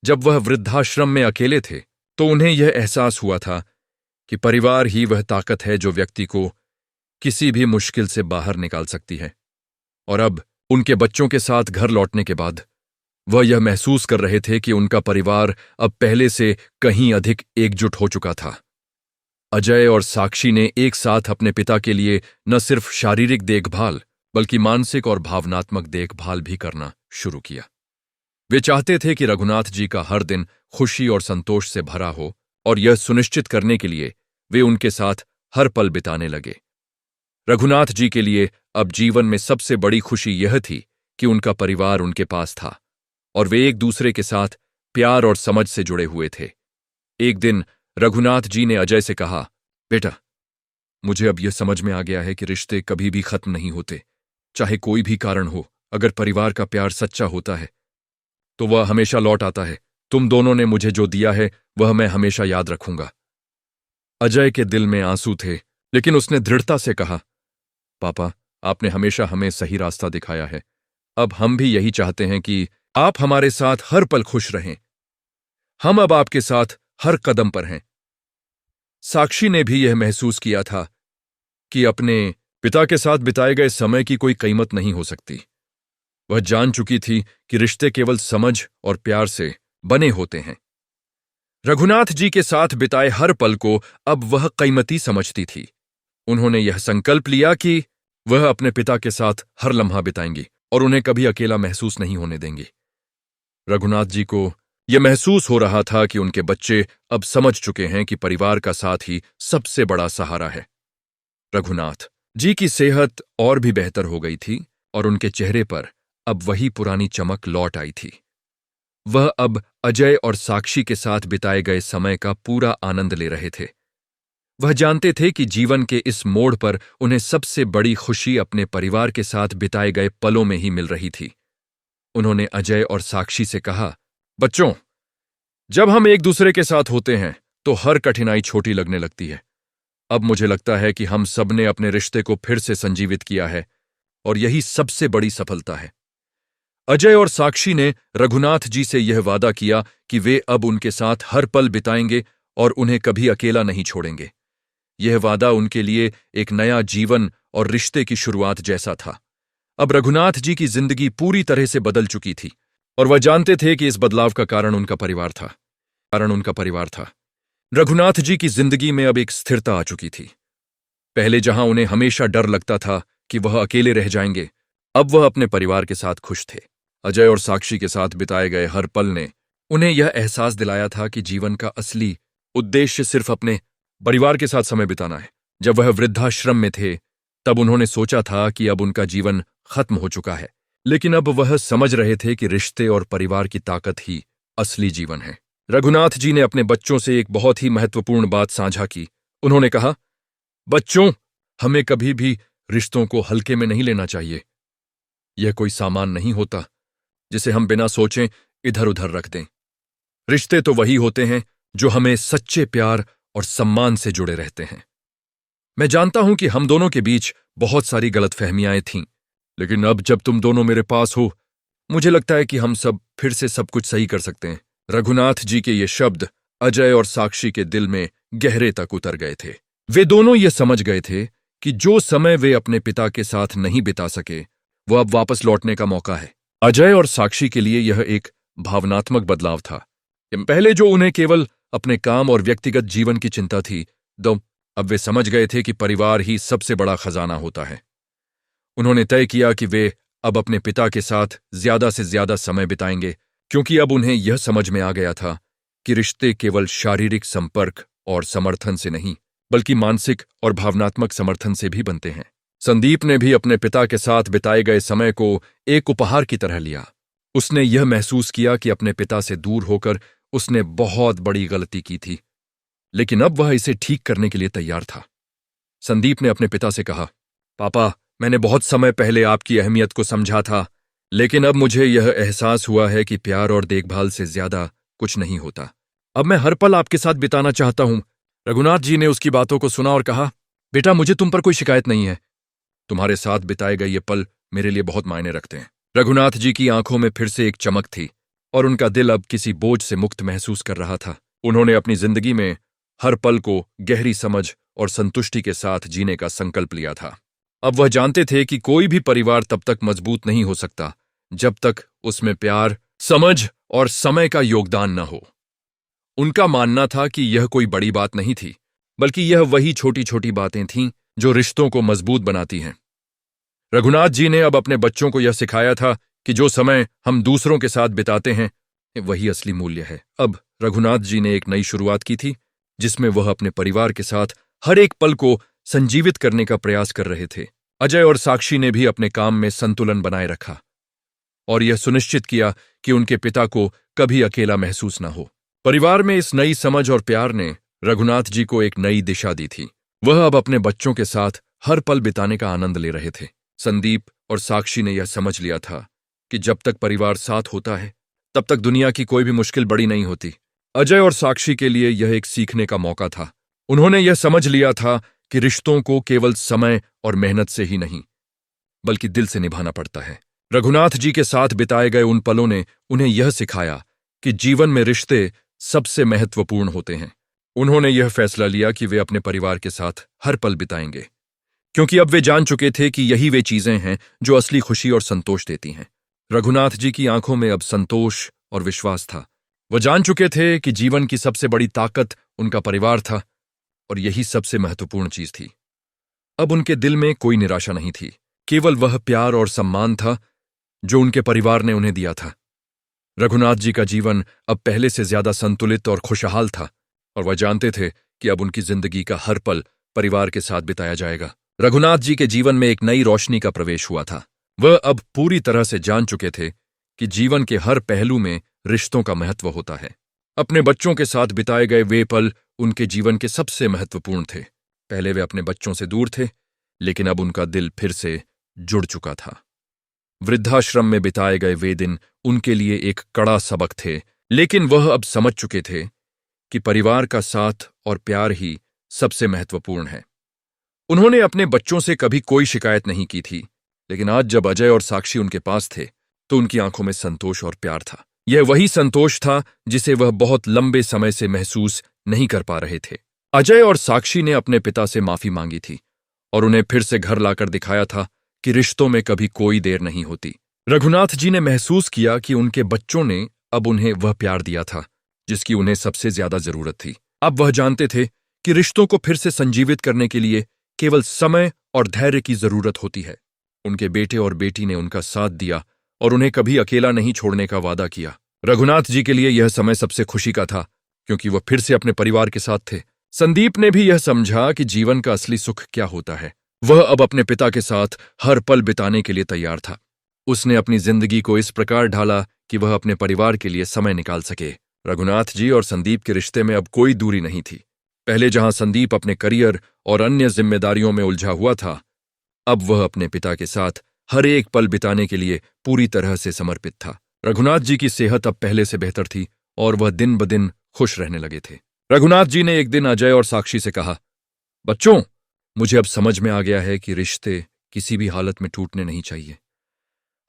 जब वह वृद्धाश्रम में अकेले थे, तो उन्हें यह एहसास हुआ था कि परिवार ही वह ताकत है जो व्यक्ति को किसी भी मुश्किल से बाहर निकाल सकती है। और अब उनके बच्चों के साथ घर लौटने के बाद वह यह महसूस कर रहे थे कि उनका परिवार अब पहले से कहीं अधिक एकजुट हो चुका था। अजय और साक्षी ने एक साथ अपने पिता के लिए न सिर्फ शारीरिक देखभाल बल्कि मानसिक और भावनात्मक देखभाल भी करना शुरू किया। वे चाहते थे कि रघुनाथ जी का हर दिन खुशी और संतोष से भरा हो, और यह सुनिश्चित करने के लिए वे उनके साथ हर पल बिताने लगे। रघुनाथ जी के लिए अब जीवन में सबसे बड़ी खुशी यह थी कि उनका परिवार उनके पास था और वे एक दूसरे के साथ प्यार और समझ से जुड़े हुए थे। एक दिन रघुनाथ जी ने अजय से कहा, बेटा, मुझे अब यह समझ में आ गया है कि रिश्ते कभी भी खत्म नहीं होते, चाहे कोई भी कारण हो। अगर परिवार का प्यार सच्चा होता है तो वह हमेशा लौट आता है। तुम दोनों ने मुझे जो दिया है वह मैं हमेशा याद रखूंगा। अजय के दिल में आंसू थे, लेकिन उसने दृढ़ता से कहा, पापा, आपने हमेशा हमें सही रास्ता दिखाया है। अब हम भी यही चाहते हैं कि आप हमारे साथ हर पल खुश रहें। हम अब आपके साथ हर कदम पर हैं। साक्षी ने भी यह महसूस किया था कि अपने पिता के साथ बिताए गए समय की कोई कीमत नहीं हो सकती। वह जान चुकी थी कि रिश्ते केवल समझ और प्यार से बने होते हैं। रघुनाथ जी के साथ बिताए हर पल को अब वह कीमती समझती थी। उन्होंने यह संकल्प लिया कि वह अपने पिता के साथ हर लम्हा बिताएंगी और उन्हें कभी अकेला महसूस नहीं होने देंगी। रघुनाथ जी को यह महसूस हो रहा था कि उनके बच्चे अब समझ चुके हैं कि परिवार का साथ ही सबसे बड़ा सहारा है। रघुनाथ जी की सेहत और भी बेहतर हो गई थी और उनके चेहरे पर अब वही पुरानी चमक लौट आई थी। वह अब अजय और साक्षी के साथ बिताए गए समय का पूरा आनंद ले रहे थे। वह जानते थे कि जीवन के इस मोड़ पर उन्हें सबसे बड़ी खुशी अपने परिवार के साथ बिताए गए पलों में ही मिल रही थी। उन्होंने अजय और साक्षी से कहा, बच्चों, जब हम एक दूसरे के साथ होते हैं तो हर कठिनाई छोटी लगने लगती है। अब मुझे लगता है कि हम सबने अपने रिश्ते को फिर से संजीवित किया है और यही सबसे बड़ी सफलता है। अजय और साक्षी ने रघुनाथ जी से यह वादा किया कि वे अब उनके साथ हर पल बिताएंगे और उन्हें कभी अकेला नहीं छोड़ेंगे। यह वादा उनके लिए एक नया जीवन और रिश्ते की शुरुआत जैसा था। अब रघुनाथ जी की जिंदगी पूरी तरह से बदल चुकी थी और वह जानते थे कि इस बदलाव का कारण उनका परिवार था। रघुनाथ जी की जिंदगी में अब एक स्थिरता आ चुकी थी। पहले जहां उन्हें हमेशा डर लगता था कि वह अकेले रह जाएंगे, अब वह अपने परिवार के साथ खुश थे। अजय और साक्षी के साथ बिताए गए हर पल ने उन्हें यह एहसास दिलाया था कि जीवन का असली उद्देश्य सिर्फ अपने परिवार के साथ समय बिताना है। जब वह वृद्धाश्रम में थे, तब उन्होंने सोचा था कि अब उनका जीवन खत्म हो चुका है, लेकिन अब वह समझ रहे थे कि रिश्ते और परिवार की ताकत ही असली जीवन है। रघुनाथ जी ने अपने बच्चों से एक बहुत ही महत्वपूर्ण बात साझा की। उन्होंने कहा, बच्चों, हमें कभी भी रिश्तों को हल्के में नहीं लेना चाहिए। यह कोई सामान नहीं होता जिसे हम बिना सोचे इधर उधर रख दें। रिश्ते तो वही होते हैं जो हमें सच्चे प्यार और सम्मान से जुड़े रहते हैं। मैं जानता हूं कि हम दोनों के बीच बहुत सारी गलतफहमियां थीं, लेकिन अब जब तुम दोनों मेरे पास हो, मुझे लगता है कि हम सब फिर से सब कुछ सही कर सकते हैं। रघुनाथ जी के ये शब्द अजय और साक्षी के दिल में गहरे तक उतर गए थे। वे दोनों ये समझ गए थे कि जो समय वे अपने पिता के साथ नहीं बिता सके, वो अब वापस लौटने का मौका है। अजय और साक्षी के लिए यह एक भावनात्मक बदलाव था। पहले जो उन्हें केवल अपने काम और व्यक्तिगत जीवन की चिंता थी, तो अब वे समझ गए थे कि परिवार ही सबसे बड़ा खजाना होता है। उन्होंने तय किया कि वे अब अपने पिता के साथ ज्यादा से ज्यादा समय बिताएंगे, क्योंकि अब उन्हें यह समझ में आ गया था कि रिश्ते केवल शारीरिक संपर्क और समर्थन से नहीं, बल्कि मानसिक और भावनात्मक समर्थन से भी बनते हैं। संदीप ने भी अपने पिता के साथ बिताए गए समय को एक उपहार की तरह लिया। उसने यह महसूस किया कि अपने पिता से दूर होकर उसने बहुत बड़ी गलती की थी, लेकिन अब वह इसे ठीक करने के लिए तैयार था। संदीप ने अपने पिता से कहा, पापा, मैंने बहुत समय पहले आपकी अहमियत को समझा था, लेकिन अब मुझे यह एहसास हुआ है कि प्यार और देखभाल से ज्यादा कुछ नहीं होता। अब मैं हर पल आपके साथ बिताना चाहता हूं। रघुनाथ जी ने उसकी बातों को सुना और कहा, बेटा, मुझे तुम पर कोई शिकायत नहीं है। तुम्हारे साथ बिताए गए ये पल मेरे लिए बहुत मायने रखते हैं। रघुनाथ जी की आंखों में फिर से एक चमक थी और उनका दिल अब किसी बोझ से मुक्त महसूस कर रहा था। उन्होंने अपनी जिंदगी में हर पल को गहरी समझ और संतुष्टि के साथ जीने का संकल्प लिया था। अब वह जानते थे कि कोई भी परिवार तब तक मजबूत नहीं हो सकता जब तक उसमें प्यार, समझ और समय का योगदान न हो। उनका मानना था कि यह कोई बड़ी बात नहीं थी, बल्कि यह वही छोटी छोटी बातें थीं जो रिश्तों को मजबूत बनाती हैं। रघुनाथ जी ने अब अपने बच्चों को यह सिखाया था कि जो समय हम दूसरों के साथ बिताते हैं, वही असली मूल्य है। अब रघुनाथ जी ने एक नई शुरुआत की थी, जिसमें वह अपने परिवार के साथ हर एक पल को संजीवित करने का प्रयास कर रहे थे। अजय और साक्षी ने भी अपने काम में संतुलन बनाए रखा और यह सुनिश्चित किया कि उनके पिता को कभी अकेला महसूस न हो। परिवार में इस नई समझ और प्यार ने रघुनाथ जी को एक नई दिशा दी थी। वह अब अपने बच्चों के साथ हर पल बिताने का आनंद ले रहे थे। संदीप और साक्षी ने यह समझ लिया था कि जब तक परिवार साथ होता है, तब तक दुनिया की कोई भी मुश्किल बड़ी नहीं होती। अजय और साक्षी के लिए यह एक सीखने का मौका था। उन्होंने यह समझ लिया था कि रिश्तों को केवल समय और मेहनत से ही नहीं, बल्कि दिल से निभाना पड़ता है। रघुनाथ जी के साथ बिताए गए उन पलों ने उन्हें यह सिखाया कि जीवन में रिश्ते सबसे महत्वपूर्ण होते हैं। उन्होंने यह फैसला लिया कि वे अपने परिवार के साथ हर पल बिताएंगे, क्योंकि अब वे जान चुके थे कि यही वे चीजें हैं जो असली खुशी और संतोष देती हैं। रघुनाथ जी की आंखों में अब संतोष और विश्वास था। वह जान चुके थे कि जीवन की सबसे बड़ी ताकत उनका परिवार था और यही सबसे महत्वपूर्ण चीज थी। अब उनके दिल में कोई निराशा नहीं थी, केवल वह प्यार और सम्मान था जो उनके परिवार ने उन्हें दिया था। रघुनाथ जी का जीवन अब पहले से ज्यादा संतुलित और खुशहाल था और वह जानते थे कि अब उनकी जिंदगी का हर पल परिवार के साथ बिताया जाएगा। रघुनाथ जी के जीवन में एक नई रोशनी का प्रवेश हुआ था। वह अब पूरी तरह से जान चुके थे कि जीवन के हर पहलू में रिश्तों का महत्व होता है। अपने बच्चों के साथ बिताए गए वे पल उनके जीवन के सबसे महत्वपूर्ण थे। पहले वे अपने बच्चों से दूर थे, लेकिन अब उनका दिल फिर से जुड़ चुका था। वृद्धाश्रम में बिताए गए वे दिन उनके लिए एक कड़ा सबक थे, लेकिन वह अब समझ चुके थे कि परिवार का साथ और प्यार ही सबसे महत्वपूर्ण है। उन्होंने अपने बच्चों से कभी कोई शिकायत नहीं की थी, लेकिन आज जब अजय और साक्षी उनके पास थे, तो उनकी आंखों में संतोष और प्यार था। यह वही संतोष था जिसे वह बहुत लंबे समय से महसूस नहीं कर पा रहे थे। अजय और साक्षी ने अपने पिता से माफी मांगी थी और उन्हें फिर से घर लाकर दिखाया था कि रिश्तों में कभी कोई देर नहीं होती। रघुनाथ जी ने महसूस किया कि उनके बच्चों ने अब उन्हें वह प्यार दिया था जिसकी उन्हें सबसे ज्यादा जरूरत थी। अब वह जानते थे कि रिश्तों को फिर से संजीवित करने के लिए केवल समय और धैर्य की जरूरत होती है। उनके बेटे और बेटी ने उनका साथ दिया और उन्हें कभी अकेला नहीं छोड़ने का वादा किया। रघुनाथ जी के लिए यह समय सबसे खुशी का था, क्योंकि वह फिर से अपने परिवार के साथ थे। संदीप ने भी यह समझा कि जीवन का असली सुख क्या होता है। वह अब अपने पिता के साथ हर पल बिताने के लिए तैयार था। उसने अपनी जिंदगी को इस प्रकार ढाला कि वह अपने परिवार के लिए समय निकाल सके। रघुनाथ जी और संदीप के रिश्ते में अब कोई दूरी नहीं थी। पहले जहां संदीप अपने करियर और अन्य जिम्मेदारियों में उलझा हुआ था, अब वह अपने पिता के साथ हर एक पल बिताने के लिए पूरी तरह से समर्पित था। रघुनाथ जी की सेहत अब पहले से बेहतर थी और वह दिन ब दिन खुश रहने लगे थे। रघुनाथ जी ने एक दिन अजय और साक्षी से कहा, बच्चों, मुझे अब समझ में आ गया है कि रिश्ते किसी भी हालत में टूटने नहीं चाहिए।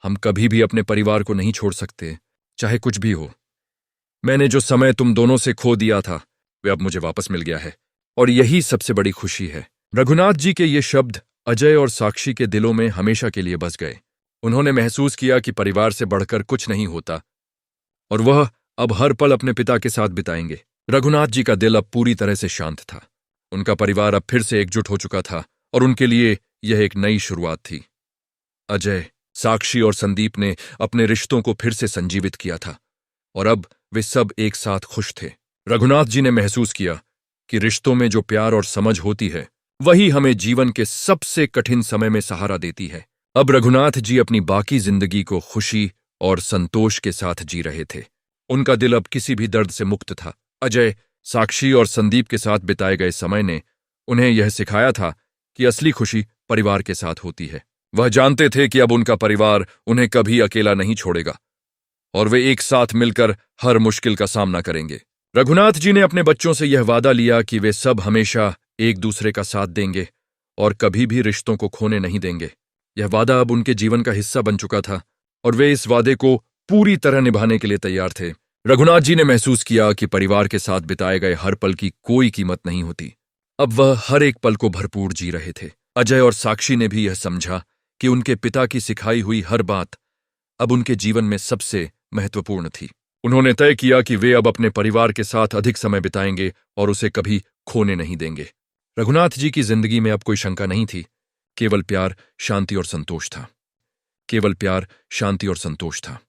हम कभी भी अपने परिवार को नहीं छोड़ सकते, चाहे कुछ भी हो। मैंने जो समय तुम दोनों से खो दिया था, वे अब मुझे वापस मिल गया है, और यही सबसे बड़ी खुशी है। रघुनाथ जी के ये शब्द अजय और साक्षी के दिलों में हमेशा के लिए बस गए। उन्होंने महसूस किया कि परिवार से बढ़कर कुछ नहीं होता, और वह अब हर पल अपने पिता के साथ बिताएंगे। रघुनाथ जी का दिल अब पूरी तरह से शांत था। उनका परिवार अब फिर से एकजुट हो चुका था और उनके लिए यह एक नई शुरुआत थी। अजय, साक्षी और संदीप ने अपने रिश्तों को फिर से संजीवित किया था और अब वे सब एक साथ खुश थे। रघुनाथ जी ने महसूस किया कि रिश्तों में जो प्यार और समझ होती है, वही हमें जीवन के सबसे कठिन समय में सहारा देती है। अब रघुनाथ जी अपनी बाकी जिंदगी को खुशी और संतोष के साथ जी रहे थे। उनका दिल अब किसी भी दर्द से मुक्त था। अजय, साक्षी और संदीप के साथ बिताए गए समय ने उन्हें यह सिखाया था कि असली खुशी परिवार के साथ होती है। वह जानते थे कि अब उनका परिवार उन्हें कभी अकेला नहीं छोड़ेगा और वे एक साथ मिलकर हर मुश्किल का सामना करेंगे। रघुनाथ जी ने अपने बच्चों से यह वादा लिया कि वे सब हमेशा एक दूसरे का साथ देंगे और कभी भी रिश्तों को खोने नहीं देंगे। यह वादा अब उनके जीवन का हिस्सा बन चुका था और वे इस वादे को पूरी तरह निभाने के लिए तैयार थे। रघुनाथ जी ने महसूस किया कि परिवार के साथ बिताए गए हर पल की कोई कीमत नहीं होती। अब वह हर एक पल को भरपूर जी रहे थे। अजय और साक्षी ने भी यह समझा कि उनके पिता की सिखाई हुई हर बात अब उनके जीवन में सबसे महत्वपूर्ण थी। उन्होंने तय किया कि वे अब अपने परिवार के साथ अधिक समय बिताएंगे और उसे कभी खोने नहीं देंगे। रघुनाथ जी की जिंदगी में अब कोई शंका नहीं थी, केवल प्यार, शांति और संतोष था। केवल प्यार, शांति और संतोष था।